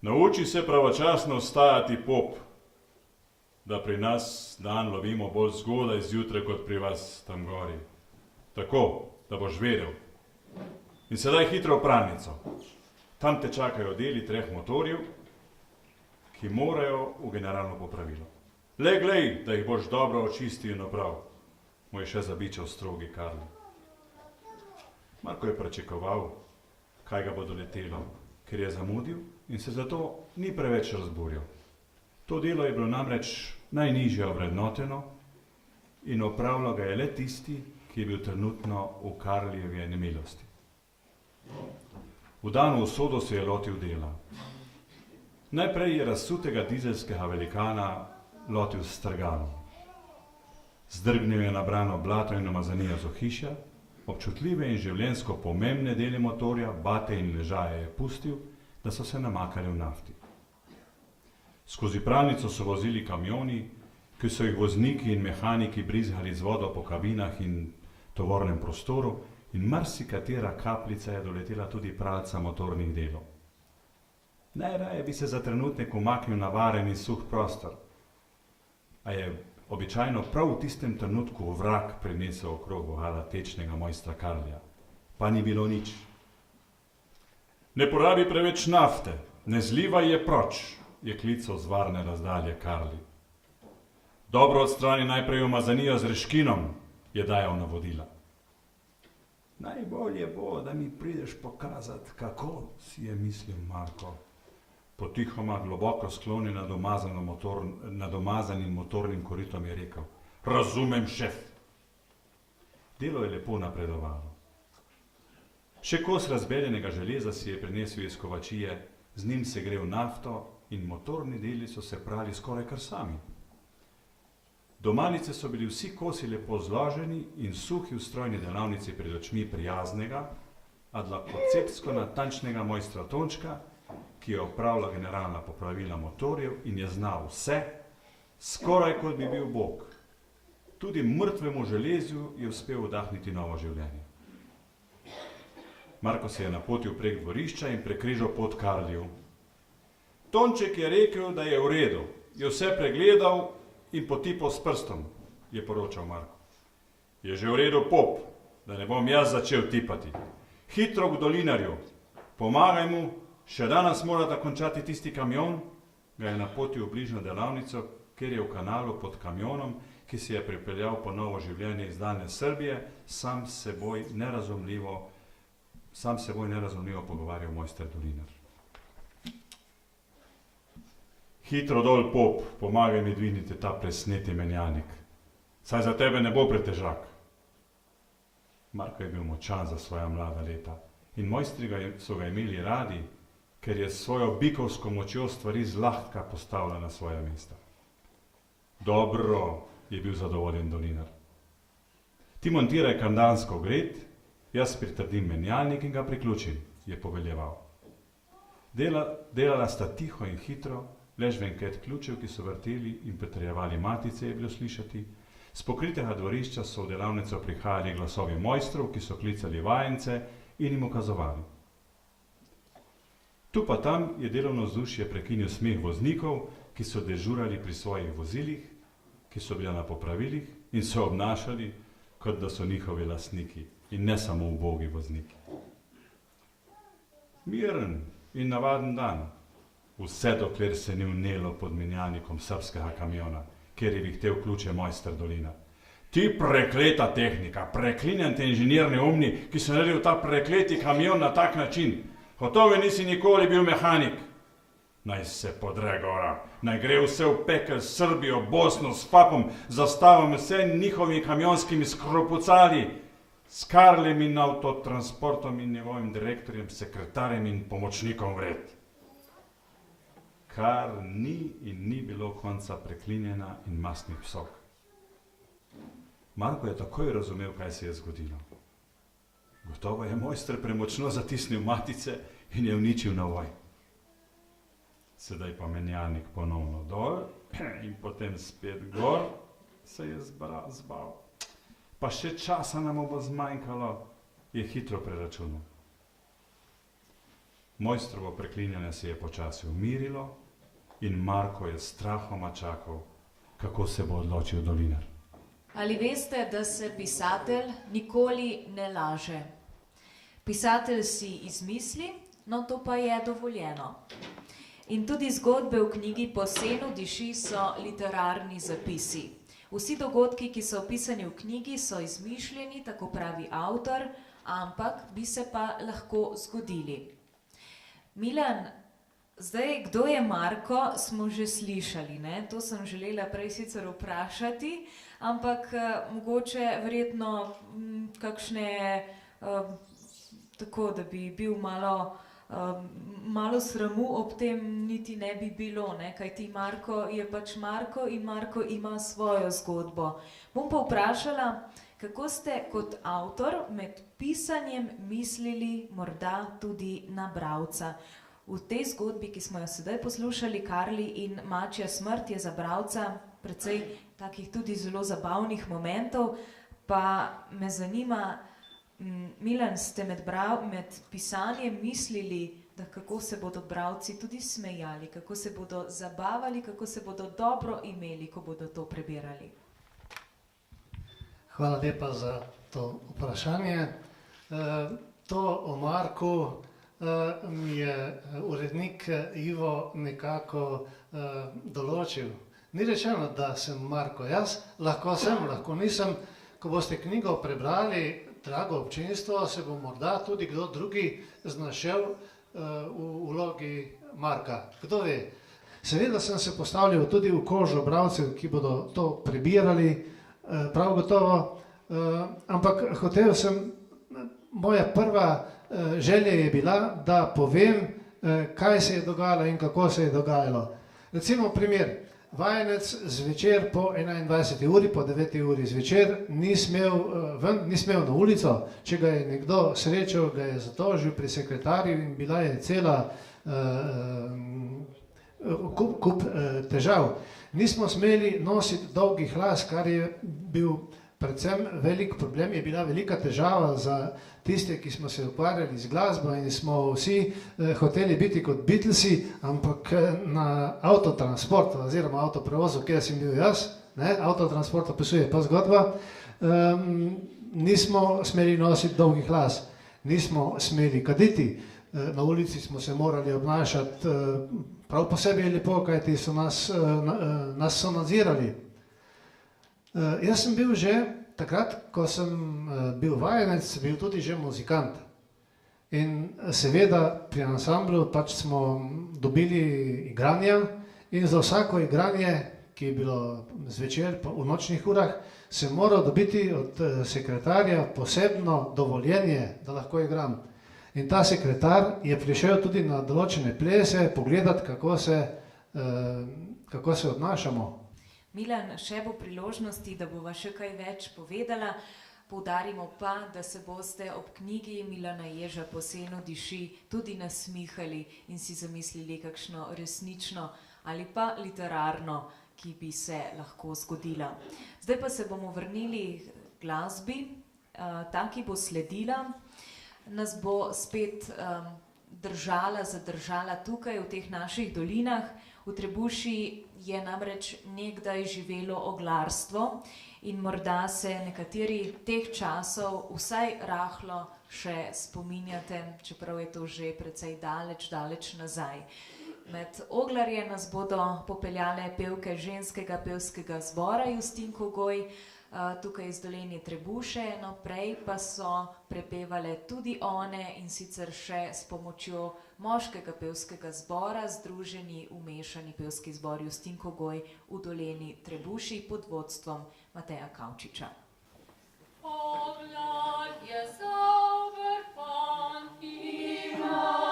Nauči se pravočasno vstajati, pop, da pri nas dan lovimo bolj zgodaj zjutraj kot pri vas tam gori. Tako, da boš vedel. In sedaj hitro v pralnico. Tam te čakajo deli 3 motorjev, ki morajo v generalno popravilo. Le glej, da jih boš dobro očistil in oprav, mu je še zabičal strogi Karli. Marko je pričakoval, kaj ga bo doletelo, ker je zamudil in se zato ni preveč razburjal. To delo je bilo namreč najnižje ovrednoteno in opravljal ga je le tisti, ki je bil trenutno v Karlijevi nemilosti. V danu usodo se je lotil dela. Najprej je razsutega dizelskega velikana lotil s strgalom. Zdrgnil je nabrano blato in umazanijo z ohišja, občutljive in življenjsko pomembne dele motorja, bate in ležaje je pustil, da so se namakali v nafti. Skozi pralnico so vozili kamioni, ki so jih vozniki in mehaniki brizgali z vodo po kabinah in tovornem prostoru, in marsikatera kapljica je doletela tudi pralca motornih delov. Najraje bi se za trenutek umaknil na varen in suh prostor, a je običajno prav v tistem trenutku vrag prinesel okrog vohala tečnega mojstra Karlija. Pa ni bilo nič. Ne porabi preveč nafte, ne zlivaj je proč, je klical z varne razdalje Karli. Dobro odstrani najprej umazanijo z reškinom, je dajal navodila. Najbolje bo, da mi prideš pokazati, kako, si je mislil Marko. Potihoma globoko sklonjen nad umazanim motornim koritom je rekel: Razumem, šef. Delo je lepo napredovalo. Še kos razbeljenega železa si je prinesel iz kovačije, z njim se grel nafto in motorni deli so se prali skoraj kar sami. Do malice so bili vsi kosi lepo zloženi in suhi v strojni delavnici pred očmi prijaznega, a dlakocepsko natančnega mojstra Tončka, ki je opravila generalna popravila motorjev in je znal vse, skoraj kot bi bil Bog. Tudi mrtvemu železju je uspel vdahniti novo življenje. Marko se je napotil prek dvorišča in prekrižal pot Karliju. Tonček je rekel, da je v redu, je vse pregledal in potipal s prstom, je poročal Marko. Je že v redu, pop, da ne bom jaz začel tipati. Hitro k dolinarju, pomagaj mu, še danes morata končati tisti kamion, ga je napotil v bližnjo delavnico, kjer je v kanalu pod kamionom, ki si je pripeljal po novo življenje iz daljne Srbije, sam seboj nerazumljivo pogovarjal mojster Dolinar. Hitro dol, pop, pomagaj mi dvigniti ta presneti menjalnik. Saj za tebe ne bo pretežak. Marko je bil močan za svoja mlada leta in mojstri so ga imeli radi, ker je s svojo bikovsko močjo stvari zlahka postavila na svoja mesta. Dobro, je bil zadovoljen Dolinar. Ti montiraj kandansko gred, jaz pritrdim menjalnik in ga priključim, je poveljeval. Delala sta tiho in hitro, lež venket ključev, ki so vrteli in pretrjevali matice, je bilo slišati. Z pokritega dvorišča so v delavnico prihajali glasovi mojstrov, ki so klicali vajence in jim ukazovali. Tu pa tam je delovno vzdušje prekinil smeh voznikov, ki so dežurali pri svojih vozilih, ki so bila na popravilih in so obnašali, kot da so njihovi lastniki in ne samo ubogi vozniki. Miren in navaden dan, vse dokler se ni vnelo pod menjalnikom srbskega kamiona, kjer je vihtel ključe mojster Dolinar. Ti prekleta tehnika, preklinjen te inženir neumni, ki so naredil ta prekleti kamion na tak način. Gotovo nisi nikoli bil mehanik. Naj se podre gora, naj gre vse v pekel s Srbijo, Bosno, s papom, zastavom, vse njihovimi kamionskimi skropucali, s Karlem in avtotransportom in njegovim direktorjem, sekretarjem in pomočnikom vred. Kar ni bilo konca preklinjena in mastnih psov. Marko je takoj razumel, kaj se je zgodilo. Gotovo je mojster premočno zatisnil matice in je uničil navoj. Sedaj pa menjalnik ponovno dol in potem spet gor se je zbal. Pa še časa nam bo zmanjkalo, je hitro preračunal. Mojstrovo preklinjanje se je počasi umirilo in Marko je strahoma čakal, kako se bo odločil Dolinar. Ali veste, da se pisatelj nikoli ne laže? Pisatelj si izmisli, no to pa je dovoljeno. In tudi zgodbe v knjigi Po senu diši so literarni zapisi. Vsi dogodki, ki so opisani v knjigi, so izmišljeni, tako pravi avtor, ampak bi se pa lahko zgodili. Milan, zdaj, kdo je Marko, smo že slišali, ne? To sem želela prej sicer vprašati, ampak mogoče verjetno kakšne, tako da bi bil malo sramu ob tem niti ne bi bilo, ne? Kajti Marko je pač Marko in Marko ima svojo zgodbo. Bom pa vprašala, kako ste kot avtor med pisanjem mislili morda tudi na bralca. V tej zgodbi, ki smo jo sedaj poslušali, Karli in mačja smrt, je za bralca precej takih tudi zelo zabavnih momentov, pa me zanima, Milan, ste med pisanjem mislili, da kako se bodo bralci tudi smejali, kako se bodo zabavali, kako se bodo dobro imeli, ko bodo to prebirali? Hvala lepa za to vprašanje. To o Marku mi je urednik Ivo nekako določil. Ni rečeno, da sem Marko jaz, lahko sem, lahko nisem. Ko boste knjigo prebrali, drago občinstvo, se bo morda tudi kdo drugi znašel v vlogi Marka. Kdo ve? Seveda sem se postavljal tudi v kožo bralcev, ki bodo to prebirali, prav gotovo, ampak hotel sem, moja prva želja je bila, da povem, kaj se je dogajalo in kako se je dogajalo. Recimo primer, vajenec zvečer po 21. uri, po 9. uri zvečer ni smel na ulico, če ga je nekdo srečal, ga je zatožil pri sekretarju in bila je cela kup težav. Nismo smeli nositi dolgih las, kar je bil predvsem velik problem, je bila velika težava za tiste, ki smo se ukvarjali z glasbo in smo vsi hoteli biti kot Beatlesi, ampak na avtotransport oziroma avtoprevozu, kjer sem bil jaz, avtotransport opisuje pa zgodba, nismo smeli nositi dolgih las, nismo smeli kaditi, na ulici smo se morali obnašati prav posebej lepo, kajti so nas so nadzirali. Jaz sem bil že takrat, ko sem bil vajenec, bil tudi že muzikant. In seveda pri ansamblu pač smo dobili igranja in za vsako igranje, ki je bilo zvečer v nočnih urah, sem moral dobiti od sekretarja posebno dovoljenje, da lahko igram. In ta sekretar je prišel tudi na določene plese pogledati, kako se odnašamo. Milan, še bo priložnosti, da bova še kaj več povedala. Poudarimo pa, da se boste ob knjigi Milana Ježa Po senu diši tudi nasmihali in si zamislili kakšno resnično ali pa literarno, ki bi se lahko zgodila. Zdaj pa se bomo vrnili k glasbi, ta, ki bo sledila, nas bo spet zadržala tukaj v teh naših dolinah. V Trebuši je namreč nekdaj živelo oglarstvo in morda se nekateri teh časov vsaj rahlo še spominjate, čeprav je to že precej daleč nazaj. Med oglarje nas bodo popeljale pevke ženskega pevskega zbora Justin Kogoj, tukaj iz Dolenje Trebuše, no prej pa so prepevale tudi one in sicer še s pomočjo moškega pevskega zbora, združeni v mešani pevski zbor Justin Kogoj v Dolenji Trebuši pod vodstvom Mateja Kavčiča. Oglarje sauber ima.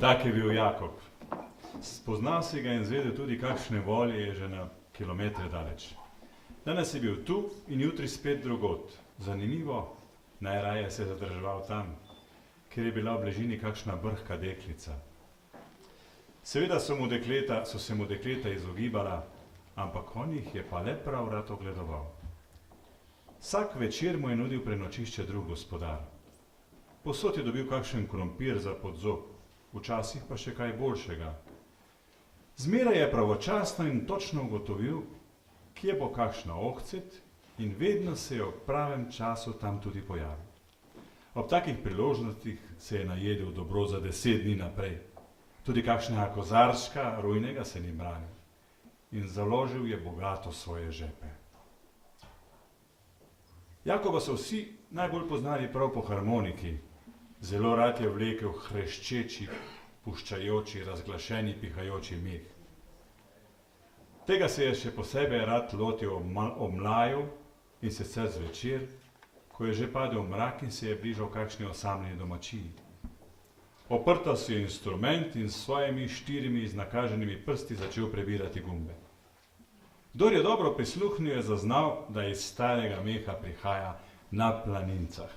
Tak je bil Jakob. Spoznal si ga in zvedel tudi, kakšne volje je že na kilometre daleč. Danes je bil tu in jutri spet drugod. Zanimivo, najraje se je zadrževal tam, ker je bila v bližini kakšna brhka deklica. Seveda so se mu dekleta izogibala, ampak on jih je pa le prav rad ogledoval. Vsak večer mu je nudil prenočišče drug gospodar. Posod je dobil kakšen krompir za podzob, včasih pa še kaj boljšega. Zmeraj je pravočasno in točno ugotovil, kje bo kakšna ohcet in vedno se je ob pravem času tam tudi pojavil. Ob takih priložnostih se je najedel dobro za 10 dni naprej. Tudi kakšnega kozarčka rujnega se ni branil. in založil je bogato svoje žepe. Jakoba so vsi najbolj poznali prav po harmoniki. Zelo rad je vlekel hreščeči, puščajoči, razglašeni, pihajoči meh. Tega se je še posebej rad lotil ob mlaju in sicer zvečer, ko je že padel mrak in se je bližal kakšni osamljeni domačiji. Oprtal si je instrument in s svojimi 4 iznakaženimi prsti začel prebirati gumbe. Kdor je dobro prisluhnil, je zaznal, da iz starega meha prihaja Na planincah.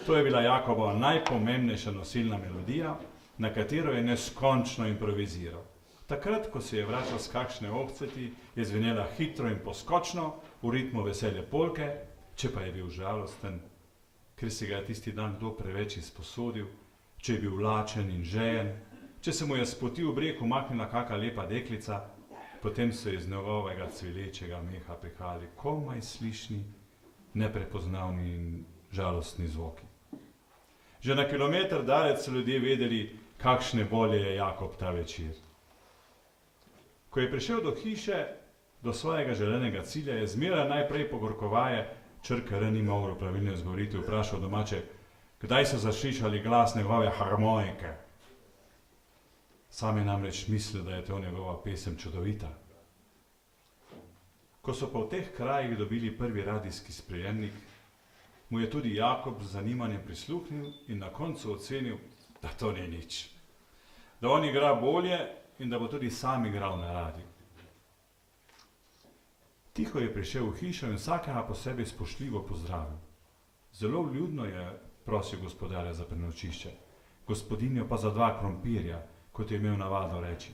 To je bila Jakobova najpomembnejša nosilna melodija, na katero je neskončno improviziral. Takrat, ko se je vračal s kakšne ohceti, je zvenela hitro in poskočno, v ritmu vesele polke, če pa je bil žalosten, ker si ga je tisti dan kdo preveč izposodil, če je bil lačen in žejen, če se mu je s poti v breg umaknila kaka lepa deklica, potem so iz njegovega cvilečega meha prihajali komaj slišni, neprepoznavni in žalostni zvoki. Že na kilometer daleč so ljudje vedeli, kakšne volje je Jakob ta večer. Ko je prišel do hiše, do svojega želenega cilja, je zmeraj najprej pogorkovaje, črka R ni mogel pravilno izgovoriti, vprašal domače, kdaj so zaslišali glas njegove harmonike. Sam je namreč mislil, da je to njegova pesem čudovita. Ko so pa v teh krajih dobili prvi radijski sprejemnik, mu je tudi Jakob z zanimanjem prisluhnil in na koncu ocenil, da to ni nič. Da on igra bolje in da bo tudi sam igral na radiju. Tiho je prišel v hišo in vsakega posebej spoštljivo pozdravil. Zelo vljudno je prosil gospodarja za prenočišče, gospodinjo pa za 2 krompirja, kot je imel navado reči.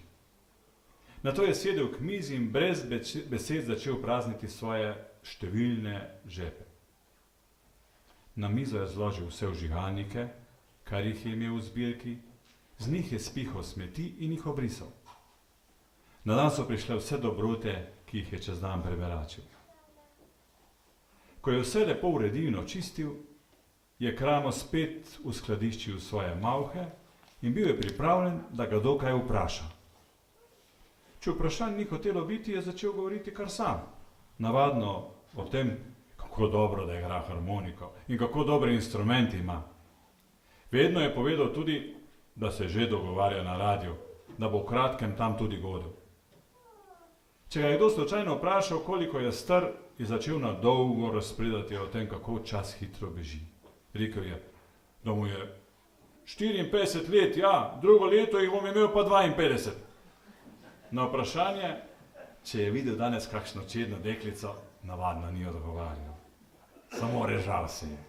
Nato je sedel k mizi in brez besed začel prazniti svoje številne žepe. Na mizo je zložil vse vžigalnike, kar jih je imel v zbirki, z njih je spihal smeti in jih obrisal. Na dan so prišle vse dobrote, ki jih je čez dan preberačil. Ko je vse lepo uredil in očistil, je kramo spet uskladiščil svoje malhe in bil je pripravljen, da ga dokaj vpraša. Če vprašanj ni hotelo biti, je začel govoriti kar sam. Navadno o tem, kako dobro, da igra harmoniko in kako dobre instrumenti ima. Vedno je povedal tudi, da se že dogovarja na radiju, da bo v kratkem tam tudi godil. Če ga je kdo slučajno vprašal, koliko je star, je začel na dolgo razpredati o tem, kako čas hitro beži. Rekel je, da mu je 54 let, ja, drugo leto jih bom imel pa 52. Na vprašanje, če je videl danes kakšno čedno deklico, navadno ni odgovarjal. Samo režal se je.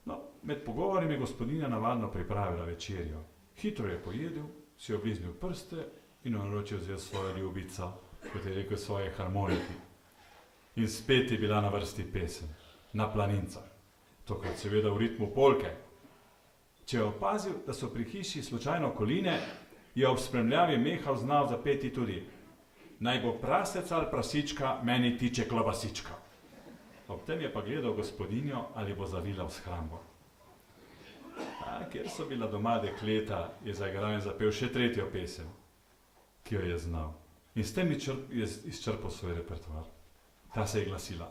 No, med pogovorom je gospodinja navadno pripravila večerjo. Hitro je pojedel, si obliznil prste in naročil vzel svojo ljubico, kot je rekel, svoje harmoniki. In spet je bila na vrsti pesem, Na planincah. Tokrat seveda v ritmu polke. Če je opazil, da so pri hiši slučajno koline, je ob spremljavi meha znal zapeti tudi Naj bo prasec ali prasička, meni tiče klobasička. Ob tem je pa gledal gospodinjo, ali bo zavila v shrambo. Kjer so bila doma dekleta, je zaigral in zapel še 3. pesem, ki jo je znal. In s tem je izčrpal svoj repertoar. Ta se je glasila.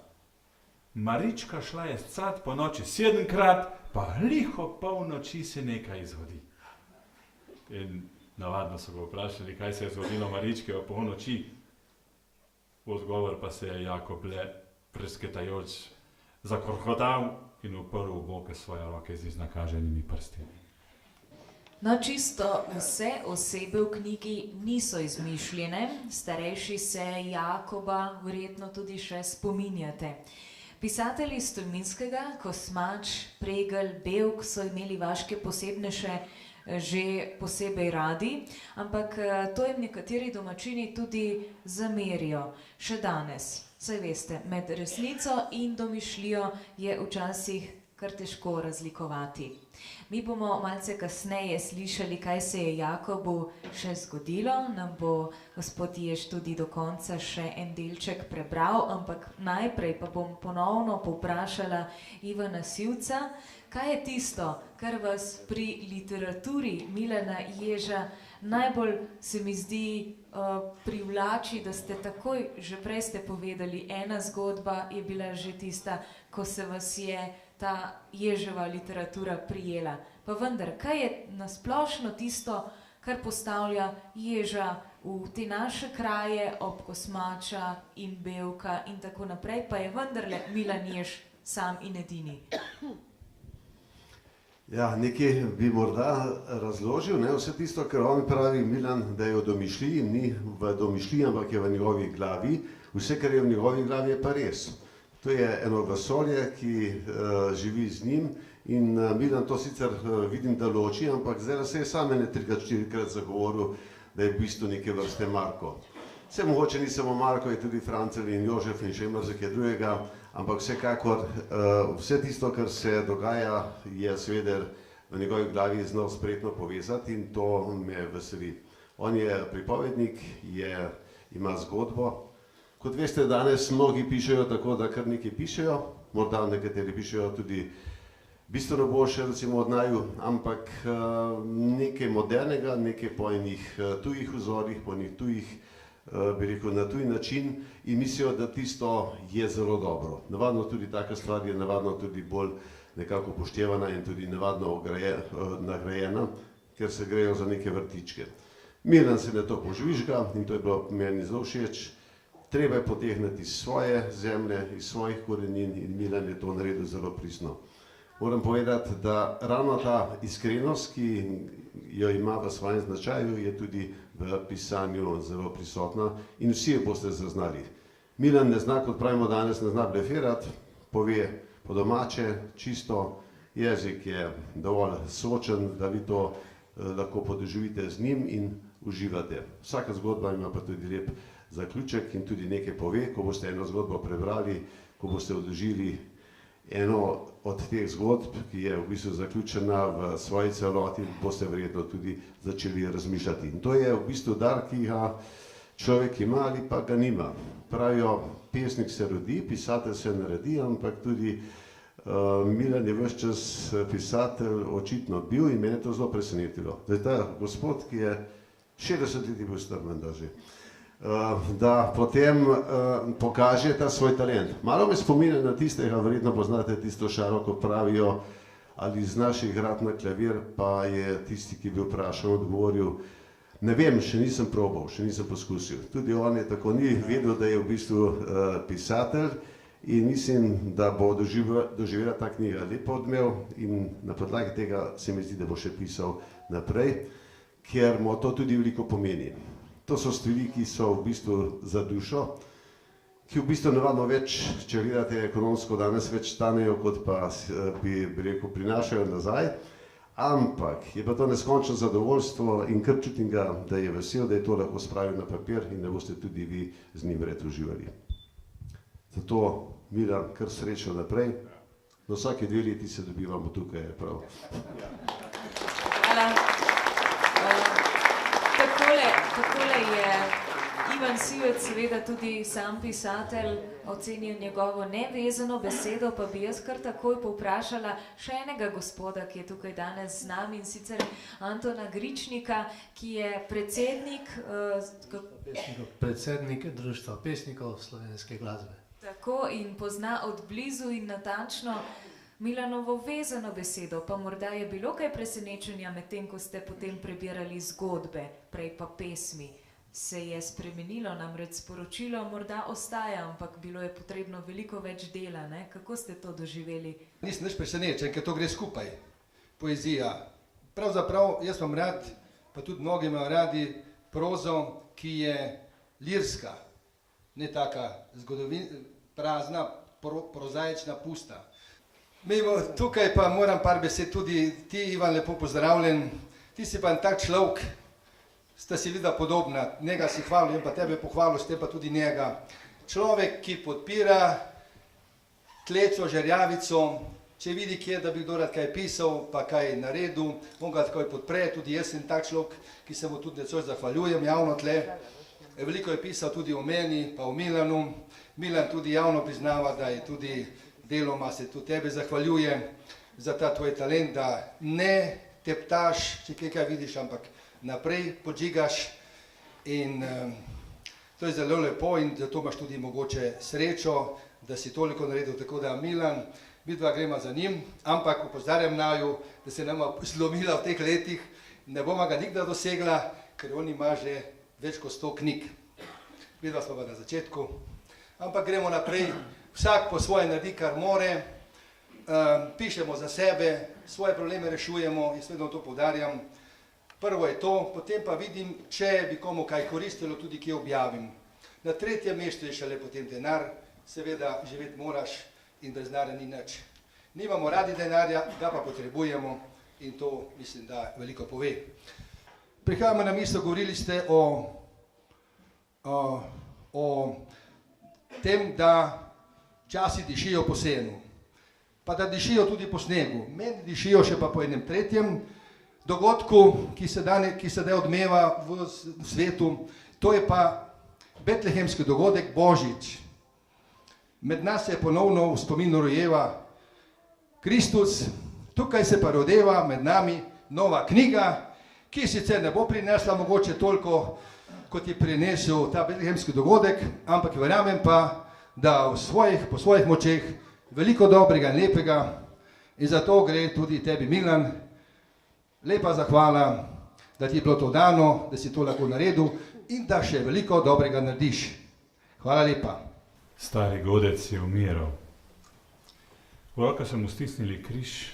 Marička šla je scat po noči 7-krat, pa liho polnoči se nekaj izgodi. In navadno so ga vprašali, kaj se je zgodilo Maričke o polnoči. V odgovor pa se je Jakob le presketajoč zakorhotal in uprl v boke svoje roke z iznakaženimi prsti. No, čisto vse osebe v knjigi niso izmišljene, starejši se Jakoba verjetno tudi še spominjate. Pisatelji iz Tolminskega, Kosmač, Pregl, Bevk so imeli vaške posebneše že posebej radi, ampak to jim nekateri domačini tudi zamerijo še danes. Saj veste, med resnico in domišljijo je včasih kar težko razlikovati. Mi bomo malce kasneje slišali, kaj se je Jakobu še zgodilo, nam bo gospod Jež tudi do konca še en delček prebral, ampak najprej pa bom ponovno povprašala Ivana Sivca, kaj je tisto, kar vas pri literaturi Milana Ježa najbolj se mi zdi privlači, da ste takoj, že prej ste povedali, ena zgodba je bila že tista, ko se vas je ta Ježeva literatura prijela. Pa vendar, kaj je nasplošno tisto, kar postavlja Ježa v te naše kraje ob Kosmača in Bevka in tako naprej, pa je vendarle Milan Jež sam in edini. Ja, nekaj bi morda razložil, ne, vse tisto, kar on pravi Milan, da je v domišljiji, ni v domišljiji, ampak je v njegovi glavi. Vse, kar je v njegovi glavi, je pa res. To je eno vesolje, ki živi z njim in Milan to sicer vidim, da loči, ampak zdaj se je sam ene 3-4 zagovoril, da je v bistvu neke vrste Marko. Vse mogoče ni samo Marko, je tudi Francel in Jožef in še mrzike drugega, ampak vsekakor vse tisto, kar se dogaja, je seveda v njegovi glavi znal spretno povezati in to me veseli. On je pripovednik, ima zgodbo. Kot veste, danes mnogi pišejo tako, da kar nekaj pišejo, morda nekateri pišejo tudi bistveno boljše, recimo od naju, ampak nekaj modernega, nekaj po enih tujih vzorih, po enih tujih, bi rekel, na tuj način in mislijo, da tisto je zelo dobro. Navadno tudi taka stvar je navadno tudi bolj nekako upoštevana in tudi navadno nagrajena, ker se grejo za neke vrtičke. Milan se na to požvižga in to je bilo meni zelo všeč. Treba je potegniti iz svoje zemlje, iz svojih korenin in Milan je to naredil zelo pristno. Moram povedati, da ravno ta iskrenost, ki jo ima v svojem značaju, je tudi v pisanju zelo prisotna in vsi jo boste zaznali. Milan ne zna, kot pravimo danes, ne zna blefirati, pove po domače, čisto, jezik je dovolj sočen, da vi to lahko podoživite z njim in uživate. Vsaka zgodba ima pa tudi lep zaključek in tudi nekaj pove, ko boste eno zgodbo prebrali, ko boste odožili eno od teh zgodb, ki je v bistvu zaključena v svoji celoti, boste verjetno tudi začeli razmišljati. In to je v bistvu dar, ki ga človek ima ali pa ga nima. Pravijo, pesnik se rodi, pisatelj se naredi, ampak tudi Milan je ves čas pisatelj očitno bil in mene to zelo presenetilo. Zdaj ta gospod, ki je 60 let bil star menda že, da potem pokaže ta svoj talent. Malo me spominja na tistega, verjetno poznate tisto šalo, ko pravijo, ali znaš igrati na klavir, pa je tisti, ki je bil vprašan, odgovoril, ne vem, še nisem probal, še nisem poskusil. Tudi on je tako, ni vedel, da je v bistvu pisatelj in mislim, da bo doživela ta knjiga lepo odmev in na podlagi tega se mi zdi, da bo še pisal naprej, ker mu to tudi veliko pomeni. To so stvari, ki so v bistvu za dušo, ki v bistvu navadno več, če gledate ekonomsko, danes več stanejo, kot pa bi rekel, prinašajo nazaj, ampak je pa to neskončno zadovoljstvo in kar čutim ga, da je vesel, da je to lahko spravil na papir in da boste tudi vi z njim vred uživali. Zato, Milan, kar srečno naprej, na vsake 2 leti se dobivamo tukaj, je prav. Hvala. Takole je Ivan Sivec, seveda tudi sam pisatelj, ocenil njegovo nevezano besedo, pa bi jaz kar takoj povprašala še enega gospoda, ki je tukaj danes z nami, in sicer Antona Gričnika, ki je predsednik Društva pesnikov slovenske glasbe. Tako in pozna od blizu in natančno Milanovo vezano besedo, pa morda je bilo kaj presenečenja med tem, ko ste potem prebirali zgodbe, prej pa pesmi. Se je spremenilo, namreč sporočilo morda ostaja, ampak bilo je potrebno veliko več dela, ne? Kako ste to doživeli? Nisem nič presenečen, ker to gre skupaj. Poezija. Pravzaprav jaz imam rad, pa tudi mnogi imajo radi, prozo, ki je lirska, ne taka prazna, prozaična, pusta. Mimo, tukaj pa moram par besed tudi, ti Ivan, lepo pozdravljen, ti si pa en tak človek, sta si vida podobna, njega si hvalil in pa tebe pohvalil, ste pa tudi njega. Človek, ki podpira tlečo žerjavico, če vidi kje, da bi kdo rad kaj pisal, pa kaj naredil, on ga takoj podpre, tudi jaz sem tak človek, ki se mu tudi necoj zahvaljujem javno tle. Veliko je pisal tudi o meni, pa o Milanu. Milan tudi javno priznava, da je tudi deloma se tudi tebe zahvaljuje za ta tvoj talent, da ne teptaš, če kaj vidiš, ampak naprej podžigaš in to je zelo lepo in zato imaš tudi mogoče srečo, da si toliko naredil, tako da Milan, midva gremo za njim, ampak opozarjam naju, da se nama zlomila v teh letih, ne bomo ga nikdar dosegla, ker on ima že več kot 100 knjig. Midva smo pa na začetku, ampak gremo naprej, vsak po svoje naredi, kar more, pišemo za sebe, svoje probleme rešujemo, jaz vedno to poudarjam. Prvo je to, potem pa vidim, če bi komu kaj koristilo, tudi kje objavim. Na tretjem mestu je šele potem denar, seveda živeti moraš in brez denarja ni nič. Nimamo radi denarja, ga pa potrebujemo in to mislim, da veliko pove. Prihajamo na misel, govorili ste o tem, da časi dišijo po senu, pa da dišijo tudi po snegu. Meni dišijo še pa po enem tretjem dogodku, ki se zdaj odmeva v svetu, to je pa betlehemski dogodek Božič. Med nas se ponovno v spominu rojeva Kristus, tukaj se pa rodeva med nami nova knjiga, ki sicer ne bo prinesla mogoče toliko, kot je prinesel ta betlehemski dogodek, ampak verjamem pa, da po svojih močeh veliko dobrega in lepega in zato gre tudi tebi, Milan, lepa zahvala, da ti je bilo to dano, da si to lahko naredil in da še veliko dobrega narediš. Hvala lepa. Stari godec je umiral. V rokah so mu stisnili križ,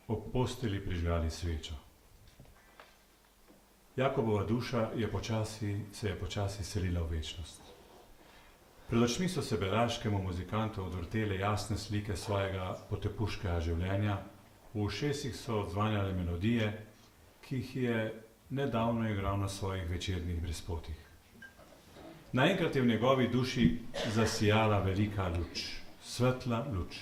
ob posteli prižgali svečo. Jakobova duša se je počasi selila v večnost. Pred očmi so se beraškemu muzikantu odvrtele jasne slike svojega potepuškega življenja, v ušesih so odzvanjale melodije, ki jih je nedavno igral na svojih večernih brezpotih. Naenkrat je v njegovi duši zasijala velika luč, svetla luč.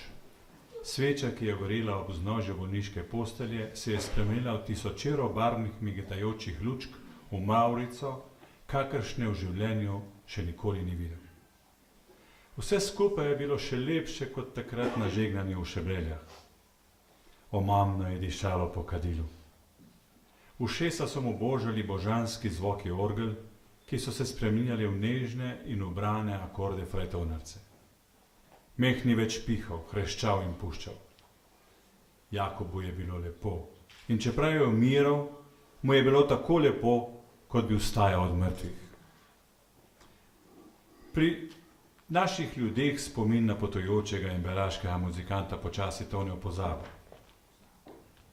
Sveča, ki je gorela ob vznožju bolniške postelje, se je spremenila v tisočero barvnih migetajočih lučk v mavrico, kakršne v življenju še nikoli ni videl. Vse skupaj je bilo še lepše kot takrat nažegnanje v Šebreljah. Omamno je dišalo po kadilu. Ušesa so mu božali božanski zvoki orgel, ki so se spreminjali v nežne in ubrane akorde frajtonarce. Meh ni več pihal, hreščal in puščal. Jakobu je bilo lepo in čeprav je umiral, mu je bilo tako lepo, kot bi vstajal od mrtvih. Pri naših ljudeh spomin na potujočega in beraškega muzikanta počasi tone v pozabo.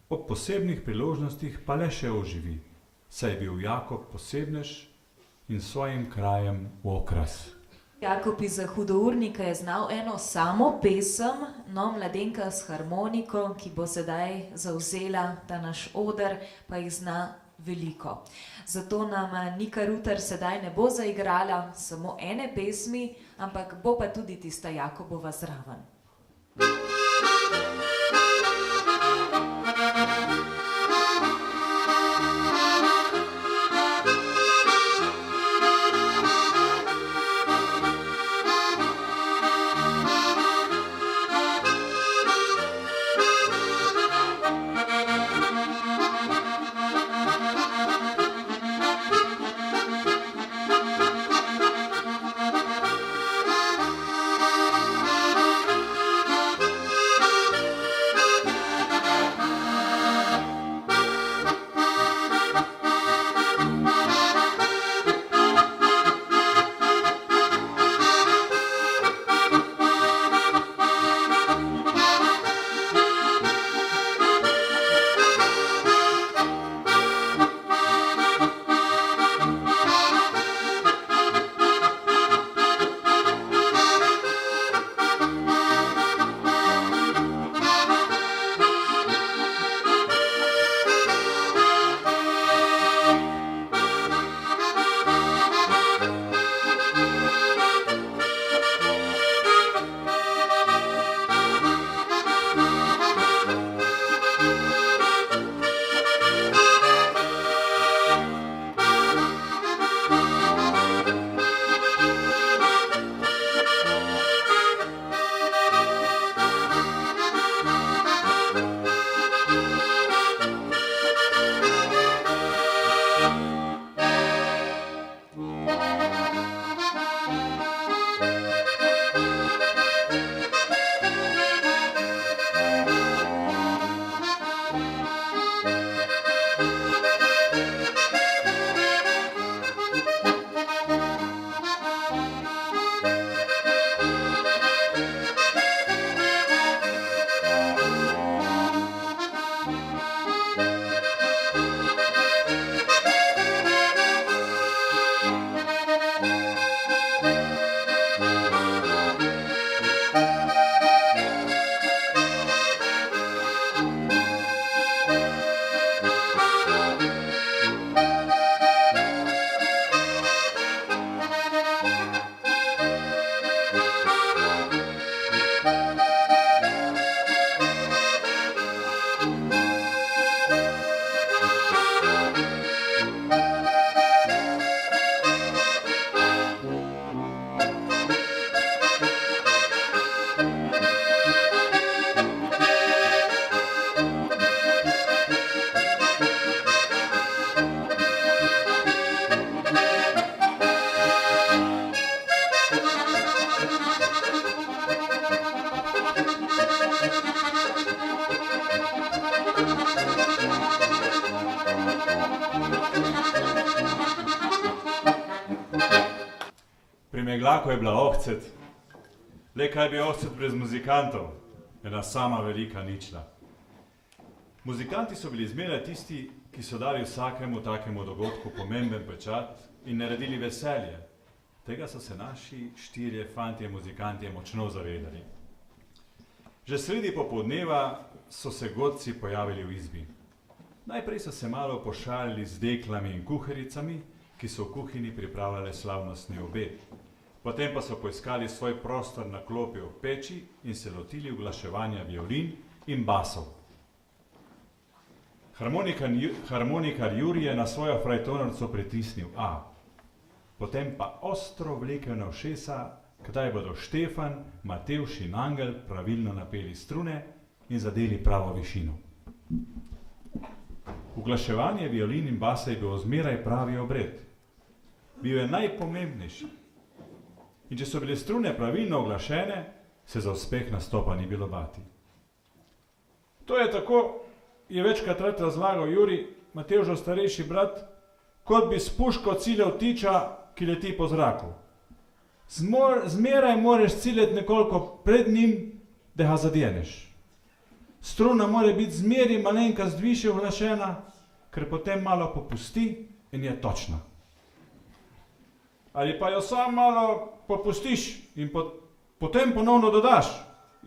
Ob posebnih priložnostih pa le še oživi, saj je bil Jakob posebnež in svojim krajem v okras. Jakob iz hudournika je znal eno samo pesem, no, Mladenka s harmoniko, ki bo sedaj zavzela ta naš oder, pa jih zna veliko. Zato nam Nika Rutar sedaj ne bo zaigrala samo ene pesmi, ampak bo pa tudi tista Jakobova zraven. meglako je bila ohcet. Le kaj bi ohcet brez muzikantov? Ena sama velika ničla. Muzikanti so bili zmeraj tisti, ki so dali vsakemu takemu dogodku pomemben pečat in naredili veselje. Tega so se naši 4 fantje muzikantje močno zavedali. Že sredi popoldneva so se godci pojavili v izbi. Najprej so se malo pošalili z deklami in kuharicami, ki so v kuhinji pripravljale slavnostni obed. Potem pa so poiskali svoj prostor na klopi ob peči in se lotili uglaševanja violin in basov. Harmonikar Jurij je na svojo frajtonarco pritisnil A. Potem pa ostro vlekel na ušesa, kdaj bodo Štefan, Matevž in Angel pravilno napeli strune in zadeli pravo višino. Uglaševanje violin in basa je bilo zmeraj pravi obred. Bil je najpomembnejši. In če so bile strune pravilno oglašene, se za uspeh nastopa ni bilo bati. To je tako, je večkrat rad razlagal Jurij, Matevžov starejši brat, kot bi s puško ciljal tiča, ki leti po zraku. Zmeraj moraš ciljati nekoliko pred njim, da ga zadjeneš. Struna mora biti zmeraj malenkost višje uglašena, ker potem malo popusti in je točna. Ali pa jo sam malo popustiš in potem ponovno dodaš,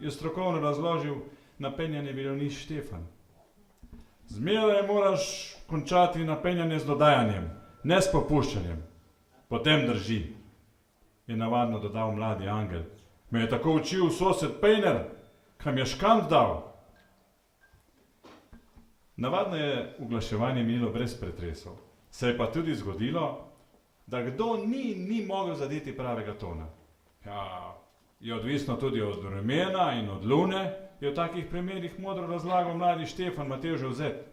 je strokovno razložil napenjanje violinist Štefan. Zmeraj moraš končati napenjanje z dodajanjem, ne s popuščanjem. Potem drži, je navadno dodal mladi Angel. Me je tako učil sosed Pejner, kam je škant dal. Navadno je uglaševanje minilo brez pretresov. Se je pa tudi zgodilo, da kdo ni mogel zadeti pravega tona. Ja, je odvisno tudi od vremena in od lune, je v takih primerih modro razlagal mladi Štefan Matevžev zet.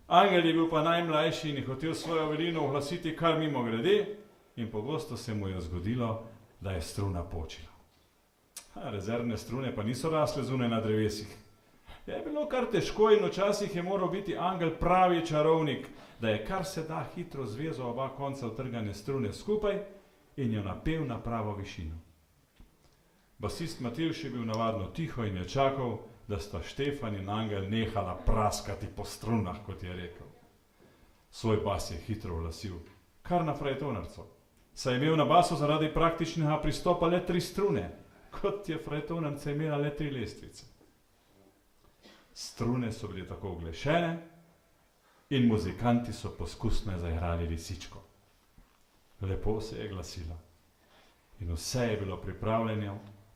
Angel je bil pa najmlajši in je hotel svojo velino oglasiti kar mimo grede in pogosto se mu je zgodilo, da je struna počila. Rezervne strune pa niso rasle zunaj na drevesih. Je bilo kar težko in včasih je moral biti Angel pravi čarovnik, da je kar se da hitro zvezal oba konca utrgane strune skupaj in jo napel na pravo višino. Basist Matevž je bil navadno tiho in je čakal, da sta Štefan in Angel nehala praskati po strunah, kot je rekel. Svoj bas je hitro uglasil, kar na frajtonarco. Saj je imel na basu zaradi praktičnega pristopa le 3 strune, kot je frajtonarca imela le 3 lestvice. Strune so bile tako uglešene in muzikanti so poskusno zaigrali lisičko. Lepo se je glasila in vse je bilo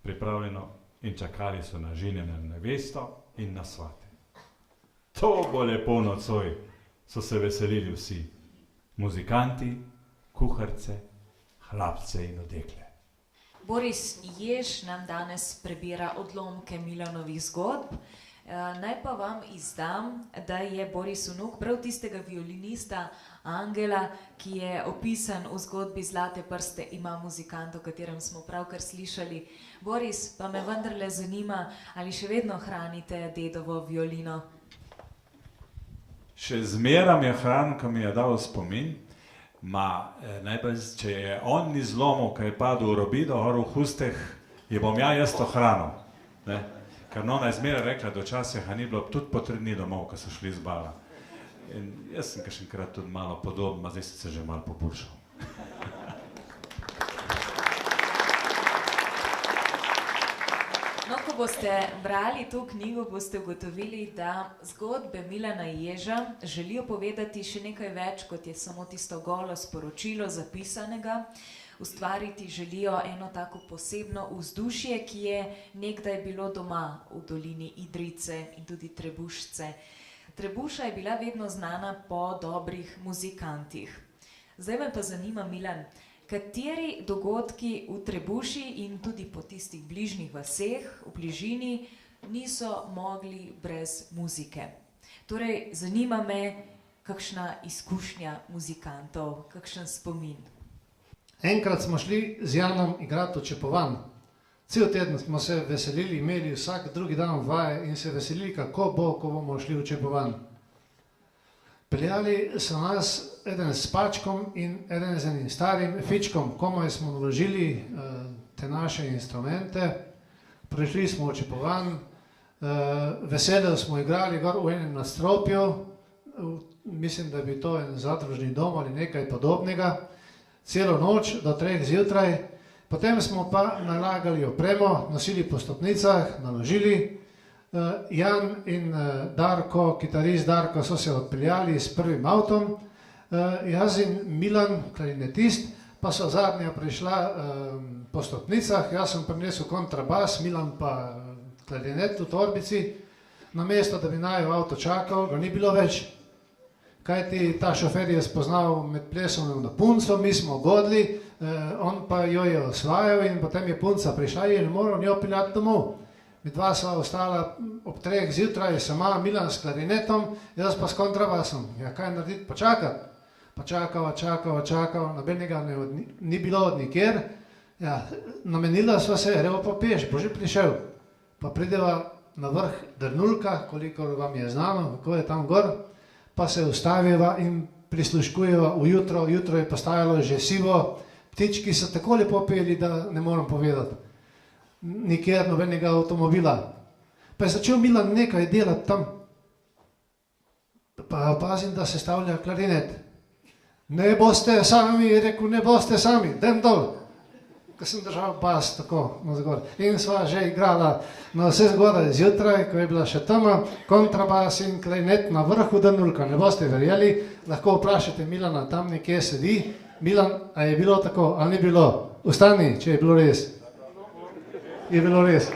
pripravljeno in čakali so na ženjeno nevesto in na svate. To bo lepo nocoj, so se veselili vsi. Muzikanti, kuharce, hlapce in odekle. Boris Jež nam danes prebira odlomke Milanovih zgodb. Naj pa vam izdam, da je Boris vnuk prav tistega violinista Angela, ki je opisan v zgodbi Zlate prste ima muzikant, o katerem smo pravkar slišali. Boris, pa me vendarle zanima, ali še vedno hranite dedovo violino? Še zmeram je hran, ko mi je dal spomin. Najbolj, če je on ni zlomil, ko je padel v robido, gor v husteh, je bom jaz to hranil. Ne? Ker ona je zmeraj rekla, da včasih ni bilo tudi po 3 dni domov, ko so šli z bala. In jaz sem kakšenkrat tudi malo podoben, zdaj sem se že malo popušal. No, ko boste brali to knjigo, boste ugotovili, da zgodbe Milana Ježa želijo povedati še nekaj več, kot je samo tisto golo sporočilo zapisanega. Ustvariti želijo eno tako posebno vzdušje, ki je nekdaj bilo doma v dolini Idrijce in tudi Trebušce. Trebuša je bila vedno znana po dobrih muzikantih. Zdaj me pa zanima, Milan, kateri dogodki v Trebuši in tudi po tistih bližnjih vaseh v bližini niso mogli brez muzike? Torej, zanima me, kakšna izkušnja muzikantov, kakšen spomin. Enkrat smo šli z Janom igrati v Čepovan. Cel teden smo se veselili, imeli vsak drugi dan vaje in se veselili, kako bo, ko bomo šli v Čepovan. Peljali so nas eden s Pačkom in eden z enim starim fičkom, komaj smo naložili te naše instrumente, prišli smo očepovan, veselje smo igrali gor v enem nadstropju, mislim, da bi to en zadružni dom ali nekaj podobnega, celo noč do 3 zjutraj, potem smo pa nalagali opremo, nosili po stopnicah, naložili, Jan in Darko, kitarist Darko, so se odpeljali s prvim avtom, jaz in Milan, klarinetist, pa so zadnja prišla po stopnicah, jaz sem prinesel kontrabas, Milan pa klarinet v torbici, namesto da bi naju avto čakal, ga ni bilo več, kajti ta šofer je spoznal med plesom na punco, mi smo godili, on pa jo je osvajal in potem je punca prišla in je moral njo peljati domov. Mi dva sva ostala ob 3 zjutraj, sama Milan s klarinetom, jaz pa s kontrabasom. Ja, kaj narediti? Počakati. Pa čakava, nobenega ni bilo od nikjer. Ja, namenila sva se, evo pa peš, bo že prišel. Pa prideva na vrh Drnulka, kolikor vam je znano, kako je tam gor, pa se ustaviva in prisluškujeva ujutro, jutro je postajalo že sivo, ptički so tako lepo peli, da ne moram povedati. Nikjer nobenega avtomobila. Pa je začel Milan nekaj delati tam. Pa opazim, da se stavlja klarinet. Ne boste sami, je rekel, ne boste sami, dem dol. Ko sem držal bas tako na zgor. In sva že igrala na vse zgodaj zjutraj, ko je bila še tema, kontrabas in klarinet na vrhu Drnulka. Ne boste verjeli, lahko vprašate Milana, tam nekje sedi. Milan, a je bilo tako, ali ni bilo? Vstani, če je bilo res. Je bilo res.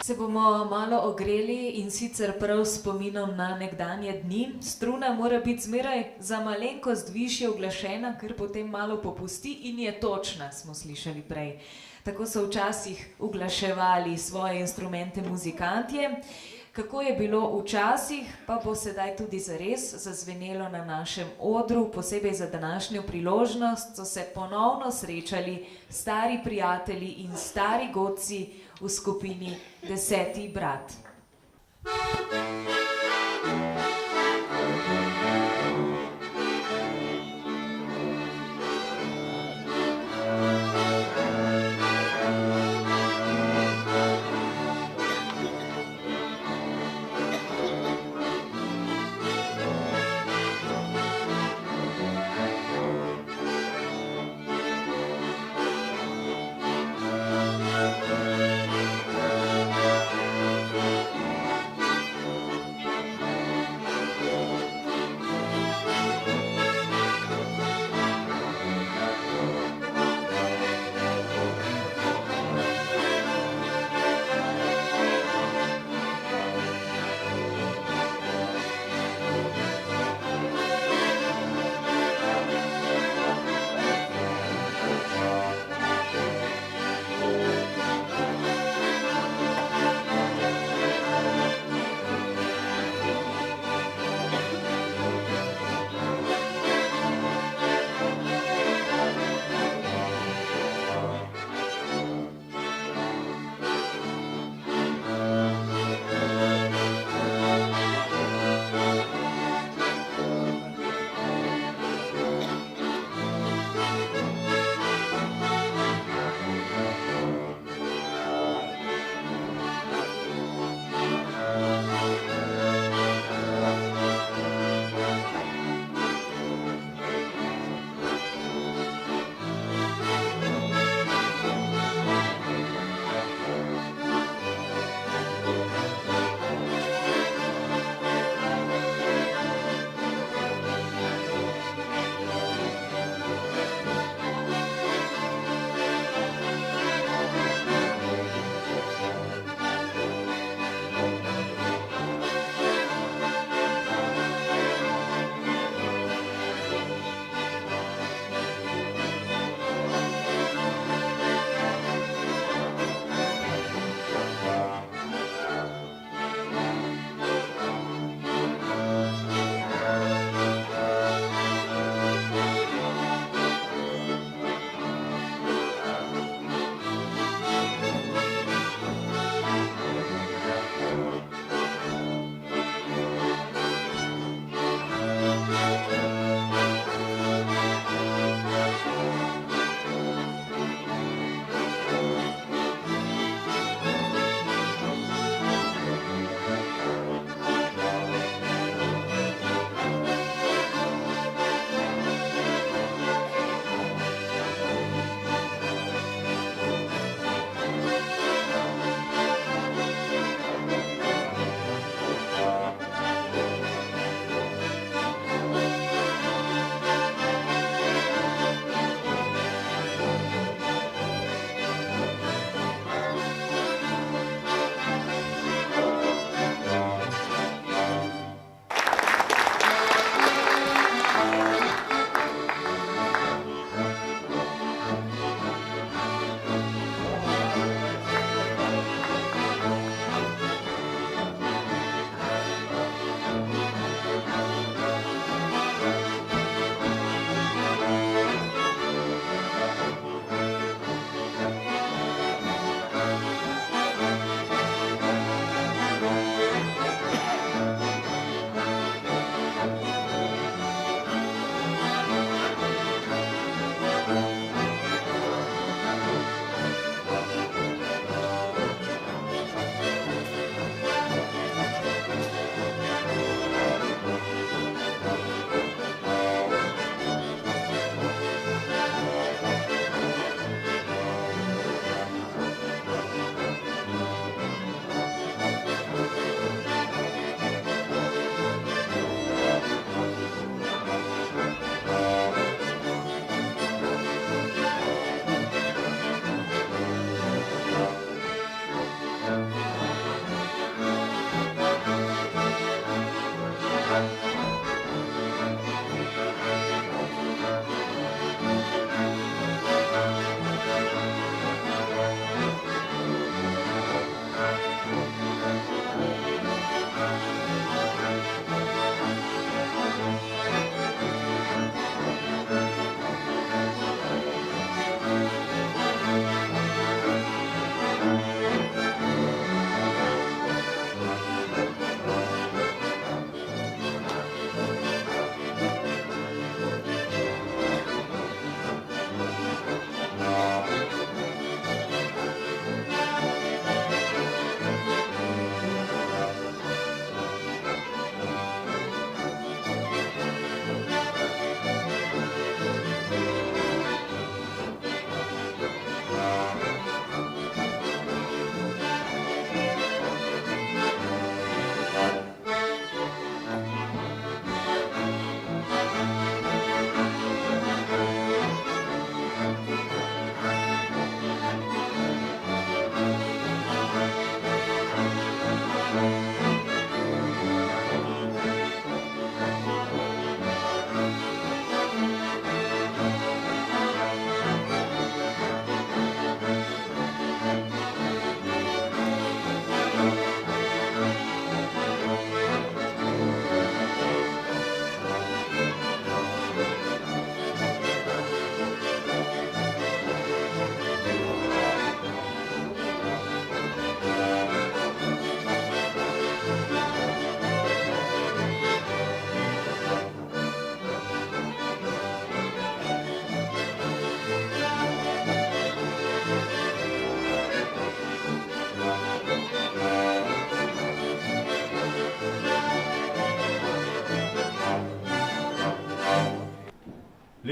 Se bomo malo ogreli in sicer prav spominom na nekdanje dni. Struna mora biti zmeraj za malenkost višje uglašena, ker potem malo popusti in je točna, smo slišali prej. Tako so včasih uglaševali svoje instrumente muzikantje. Kako je bilo včasih, pa bo sedaj tudi zares zazvenelo na našem odru, posebej za današnjo priložnost, so se ponovno srečali stari prijatelji in stari godci v skupini 10. brat.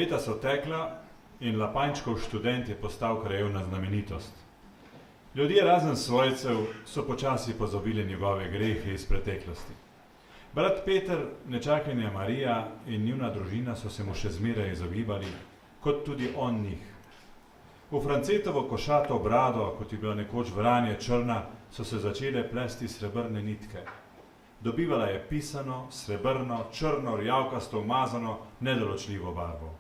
Leta so tekla in Lapančkov študent je postal krajevna znamenitost. Ljudje razen svojcev so počasi pozabili njegove grehe iz preteklosti. Brat Peter, nečakanja Marija in njuna družina so se mu še zmeraj izogibali, kot tudi on njih. V Francetovo košato brado, kot je bila nekoč vranje črna, so se začele plesti srebrne nitke. Dobivala je pisano, srebrno, črno, rjavkasto, umazano, nedoločljivo barvo.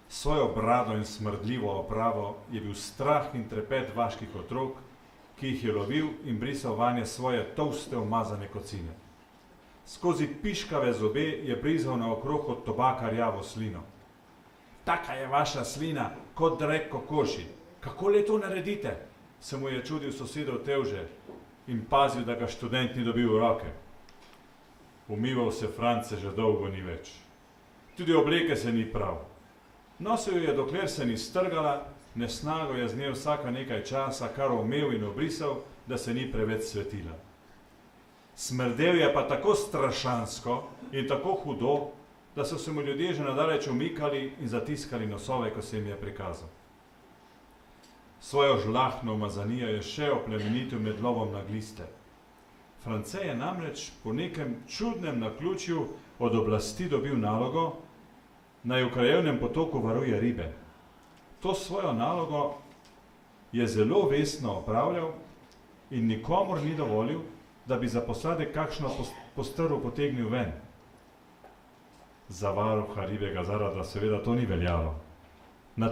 Svojo brado in smrdljivo opravo je bil strah in trepet vaških otrok, ki jih je lovil in brisal vanje svoje tolste umazane kocine. Skozi piškave zobe je brizal naokrog od tobaka rjavo slino. Taka je vaša slina, kot drek kokoši. Kako le to naredite? Se mu je čudil sosedov Tevže in pazil, da ga študent ni dobil v roke. Umival se France že dolgo ni več. Tudi obleke se ni prav. Nosil je, dokler se ni strgala, nesnago je z njo vsaka nekaj časa kar omel in obrisal, da se ni preveč svetila. Smrdel je pa tako strašansko in tako hudo, da so se mu ljudje že nadaleč umikali in zatiskali nosove, ko se jim je prikazal. Svojo žlahno umazanijo je še oplemenitil med lovom na gliste. France je namreč po nekem čudnem naključju od oblasti dobil nalogo, naj v krajevnem potoku varuje ribe. To svojo nalogo je zelo vestno opravljal in nikomur ni dovolil, da bi za posadek kakšno postrv potegnil ven. Za varuha ribjega zarada seveda to ni veljalo. Na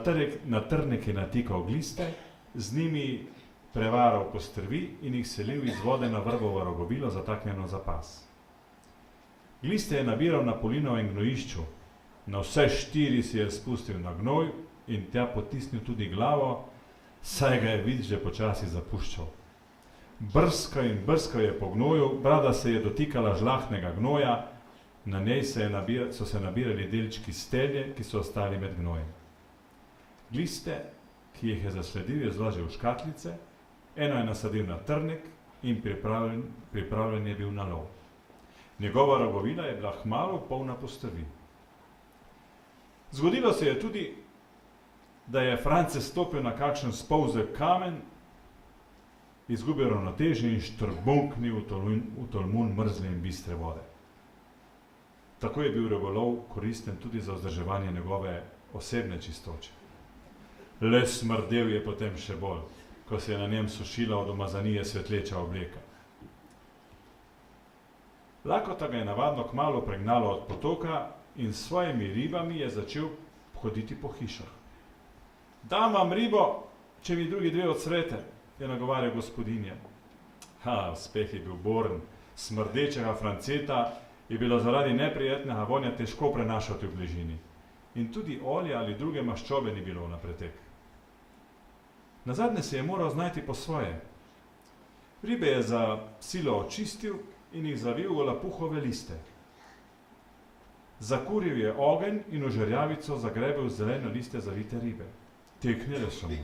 trnek je natikal gliste, z njimi prevaral postrvi in jih selil iz vode na vrbovo rogovilo zataknjeno za pas. Gliste je nabiral na Polinovem gnojišču, na vse 4 si je spustil na gnoj in tja potisnil tudi glavo, saj ga je vid že počasi zapuščal. Brskal je po gnoju, brada se je dotikala žlahtnega gnoja, na njej so se nabirali delčki stelje, ki so ostali med gnojem. Gliste, ki jih je zasledil, je zložil v škatlice, eno je nasadil na trnek in pripravljen je bil na lov. Njegova rogovila je bila hmalu polna postrvi. Zgodilo se je tudi, da je France stopil na kakšen spolzek kamen, izgubil ravnotežje in štrbunknil v tolmun mrzle in bistre vode. Tako je bil ribolov koristen tudi za vzdrževanje njegove osebne čistoče. Le smrdel je potem še bolj, ko se je na njem sušila od umazanije svetleča obleka. Lakota ga je navadno kmalu pregnalo od potoka in s svojimi ribami je začel hoditi po hišah. Dam vam ribo, če mi drugi 2 odsrete, je nagovarjal gospodinja. Uspeh je bil boren, smrdečega Franceta je bilo zaradi neprijetnega vonja težko prenašati v bližini. In tudi olja ali druge maščobe ni bilo na pretek. Nazadnje se je moral znajti po svoje. Ribe je za silo očistil in jih zavil v lapuhove liste. Zakuril je ogenj in v žerjavico zagrebel zelene liste zavite ribe. Teknile so mu.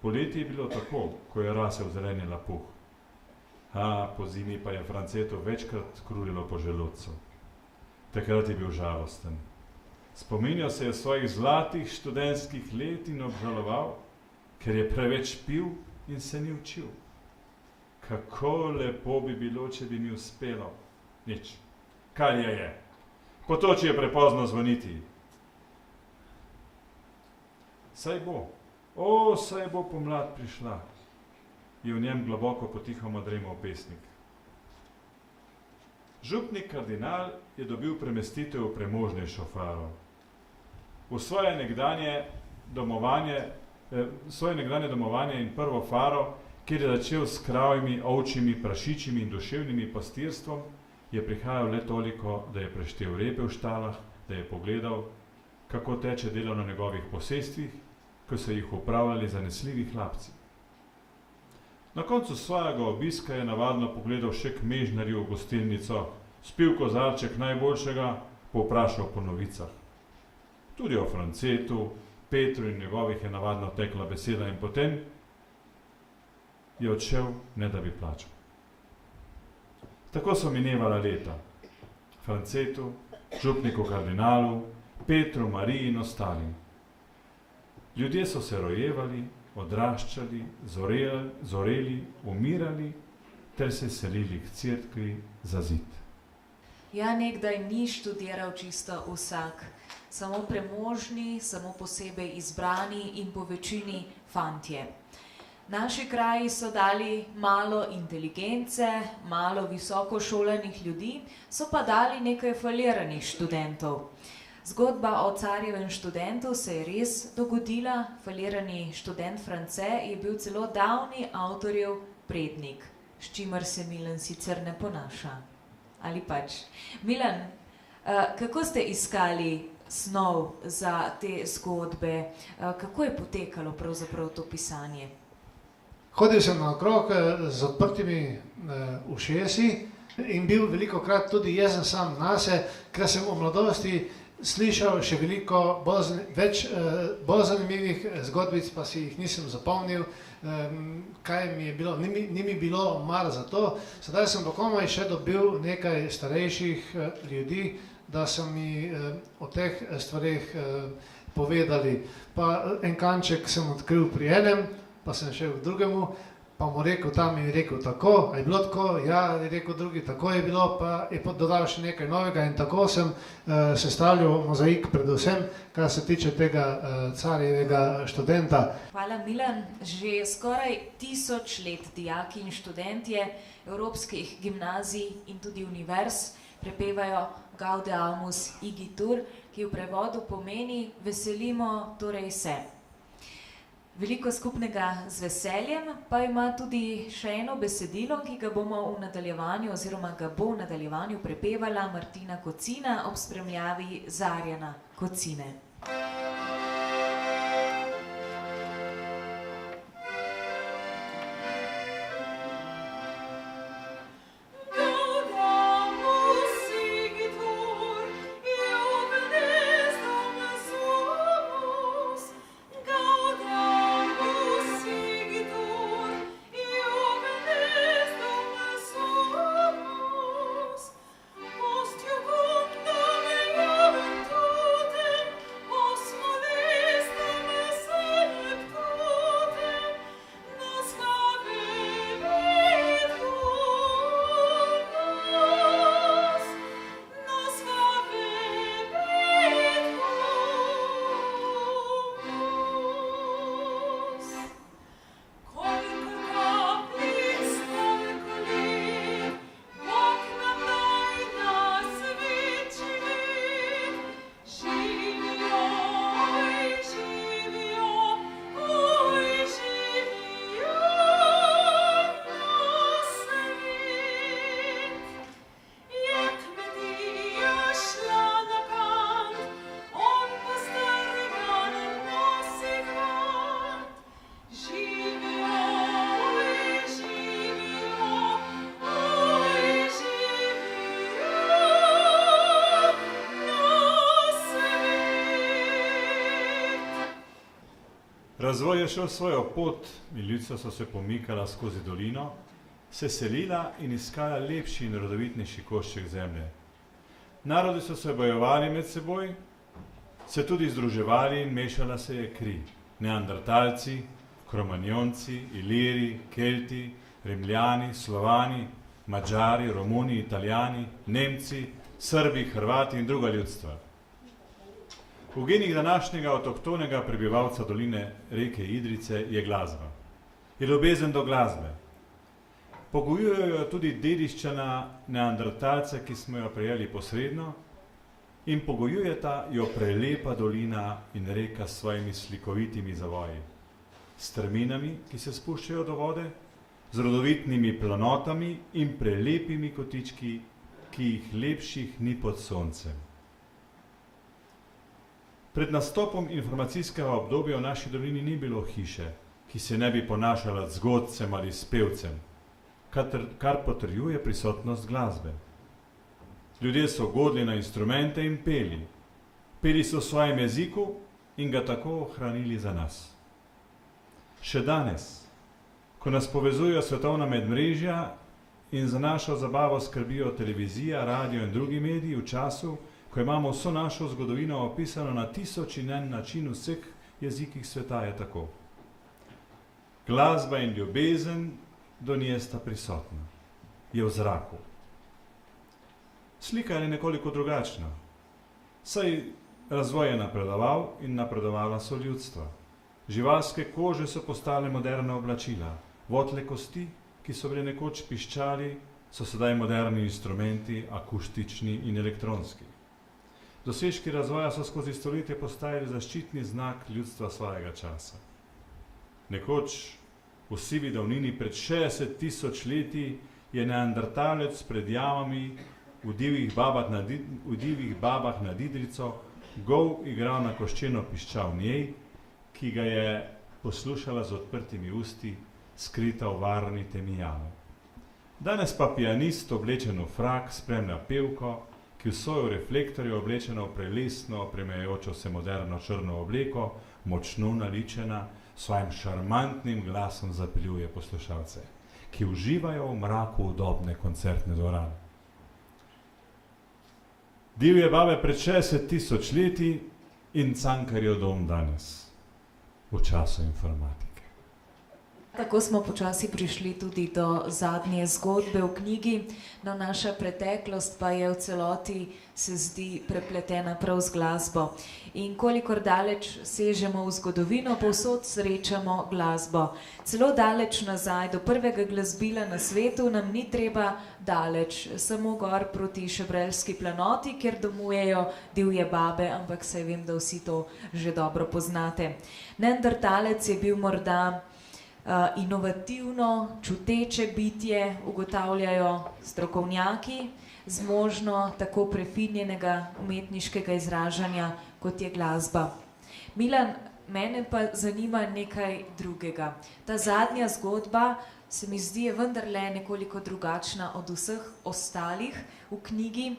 Poleti je bilo tako, ko je rasel zeleni lapuh. Po zimi pa je Francetu večkrat krulilo po želodcu. Takrat je bil žalosten. Spominjal se je svojih zlatih študentskih let in obžaloval, ker je preveč pil in se ni učil. Kako lepo bi bilo, če bi mi uspelo. Nič. Kar je. Potoči je prepozno zvoniti. Saj bo. Saj bo pomlad prišla. Je v njem globoko potihoma dremal pesnik. Župnik kardinal je dobil premestitev v premožnejšo faro. V svoje nekdanje domovanje in prvo faro, kjer je začel s kravjimi, ovčjimi, prašičimi in duševnimi pastirstvom, je prihajal le toliko, da je preštel repe v štalah, da je pogledal, kako teče delo na njegovih posestvih, ko so jih upravljali zanesljivi hlapci. Na koncu svojega obiska je navadno pogledal še k mežnarju v gostilnico, spil kozarček najboljšega, povprašal po novicah. Tudi o Francetu, Petru in njegovih je navadno tekla beseda in potem je odšel, ne da bi plačal. Tako so minevala leta. Francetu, župniku kardinalu, Petru, Mariji in ostalim. Ljudje so se rojevali, odraščali, zoreli, umirali ter se selili k cerkvi za zid. Ja, nekdaj ni študiral čisto vsak, samo premožni, samo posebej izbrani in po večini fantje. Naši kraji so dali malo inteligence, malo visoko šolanih ljudi, so pa dali nekaj faliranih študentov. Zgodba o carjevem študentu se je res dogodila, falirani študent France je bil celo davni avtorjev prednik, s čimer se Milan sicer ne ponaša. Ali pač? Milan, kako ste iskali snov za te zgodbe? Kako je potekalo pravzaprav to pisanje? Hodil sem naokrog z odprtimi ušesi in bil velikokrat tudi jezen sam nase, ker sem v mladosti slišal še veliko bolj zanimivih zgodbic, pa si jih nisem zapomnil, kaj mi je bilo, ni mi bilo mar za to. Sedaj sem pa komaj še dobil nekaj starejših ljudi, da so mi o teh stvareh povedali. Pa en kanček sem odkril pri enem, pa sem šel k drugemu, pa mu rekel, tam je rekel tako, a je bilo tako, ja, je rekel drugi, tako je bilo, pa je dodal še nekaj novega in tako sem sestavljal mozaik predvsem, kar se tiče tega carjevega študenta. Hvala, Milan. Že skoraj 1000 let dijaki in študentje evropskih gimnazij in tudi univerz prepevajo Gaudeamus igitur, ki v prevodu pomeni veselimo torej se. Veliko skupnega z veseljem, pa ima tudi še eno besedilo, ki ga bomo v nadaljevanju oziroma ga bo v nadaljevanju prepevala Martina Kocina ob spremljavi Zarjana Kocine. Razvoj je šel svojo pot in ljudstva so se pomikala skozi dolino, se selila in iskala lepši in rodovitnejši košček zemlje. Narodi so se bojevali med seboj, se tudi združevali in mešala se je kri. Neandertalci, Kromanjonci, Iliri, Kelti, Rimljani, Slovani, Madžari, Romuni, Italijani, Nemci, Srbi, Hrvati in druga ljudstva. V genih današnjega avtohtonega prebivalca doline reke Idrice je glasba. Je ljubezen do glasbe. Pogojujejo tudi dediščina neandertalca, ki smo jo prejeli posredno, in pogojujeta jo prelepa dolina in reka s svojimi slikovitimi zavoji, s strminami, ki se spuščajo do vode, z rodovitnimi planotami in prelepimi kotički, ki jih lepših ni pod soncem. Pred nastopom informacijskega obdobja v naši dolini ni bilo hiše, ki se ne bi ponašala z zgodcem ali s pevcem, kar potrjuje prisotnost glasbe. Ljudje so godli na instrumente in peli. Peli so v svojem jeziku in ga tako ohranili za nas. Še danes, ko nas povezujejo svetovna medmrežja in za našo zabavo skrbijo televizija, radio in drugi mediji v času, ko imamo vso našo zgodovino opisano na tisoč in en način v vseh jezikih sveta, je tako. Glasba in ljubezen do nje sta prisotna, je v zraku. Slika je nekoliko drugačna, saj razvoj je napredoval in napredovala so ljudstva. Živalske kože so postale moderna oblačila, votle kosti, ki so bile nekoč piščali, so sedaj moderni instrumenti, akustični in elektronski. Dosežki razvoja so skozi stoletje postajali zaščitni znak ljudstva svojega časa. Nekoč v sivi davnini pred 60 tisoč leti je neandertalec pred jamami v divjih babah nad Idrico gol igral na koščeno piščal njej, ki ga je poslušala z odprtimi usti, skrita v varni temi jame. Danes pa pianist oblečen v frak spremlja pevko, ki v svojo reflektorju oblečena v prelesno, opremajočo se moderno črno obleko, močno naličena, svojim šarmantnim glasom zapeljuje poslušalce, ki uživajo v mraku udobne koncertne dvorane. Divje babe pred 60 tisoč leti in Cankarjev dom danes, v času informatike. Tako smo počasi prišli tudi do zadnje zgodbe v knjigi, no naša preteklost pa je v celoti, se zdi, prepletena prav z glasbo. In kolikor daleč sežemo v zgodovino, povsod srečamo glasbo. Celo daleč nazaj, do prvega glasbila na svetu nam ni treba daleč, samo gor proti Šebrelski planoti, kjer domujejo divje babe, ampak saj vem, da vsi to že dobro poznate. Neandertalec je bil morda inovativno, čuteče bitje, ugotavljajo strokovnjaki, zmožno tako prefinjenega umetniškega izražanja, kot je glasba. Milan, mene pa zanima nekaj drugega. Ta zadnja zgodba se mi zdi je vendarle nekoliko drugačna od vseh ostalih v knjigi,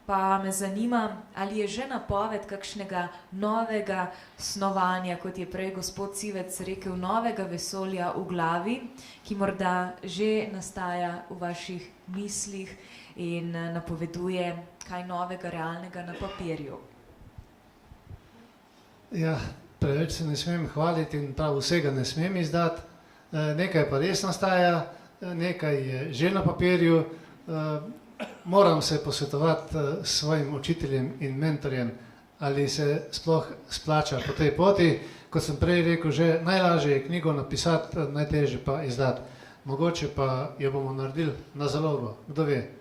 pa me zanima, ali je že napoved kakšnega novega snovanja, kot je prej gospod Civec rekel, novega vesolja v glavi, ki morda že nastaja v vaših mislih in napoveduje kaj novega, realnega na papirju. Ja, preveč se ne smem hvaliti in prav vsega ne smem izdati. Nekaj pa res nastaja, nekaj je že na papirju. Moram se posvetovati s svojim učiteljem in mentorjem, ali se sploh splača po tej poti. Kot sem prej rekel, že najlažje je knjigo napisati, najtežje pa izdati. Mogoče pa jo bomo naredili na zalogo, kdo ve.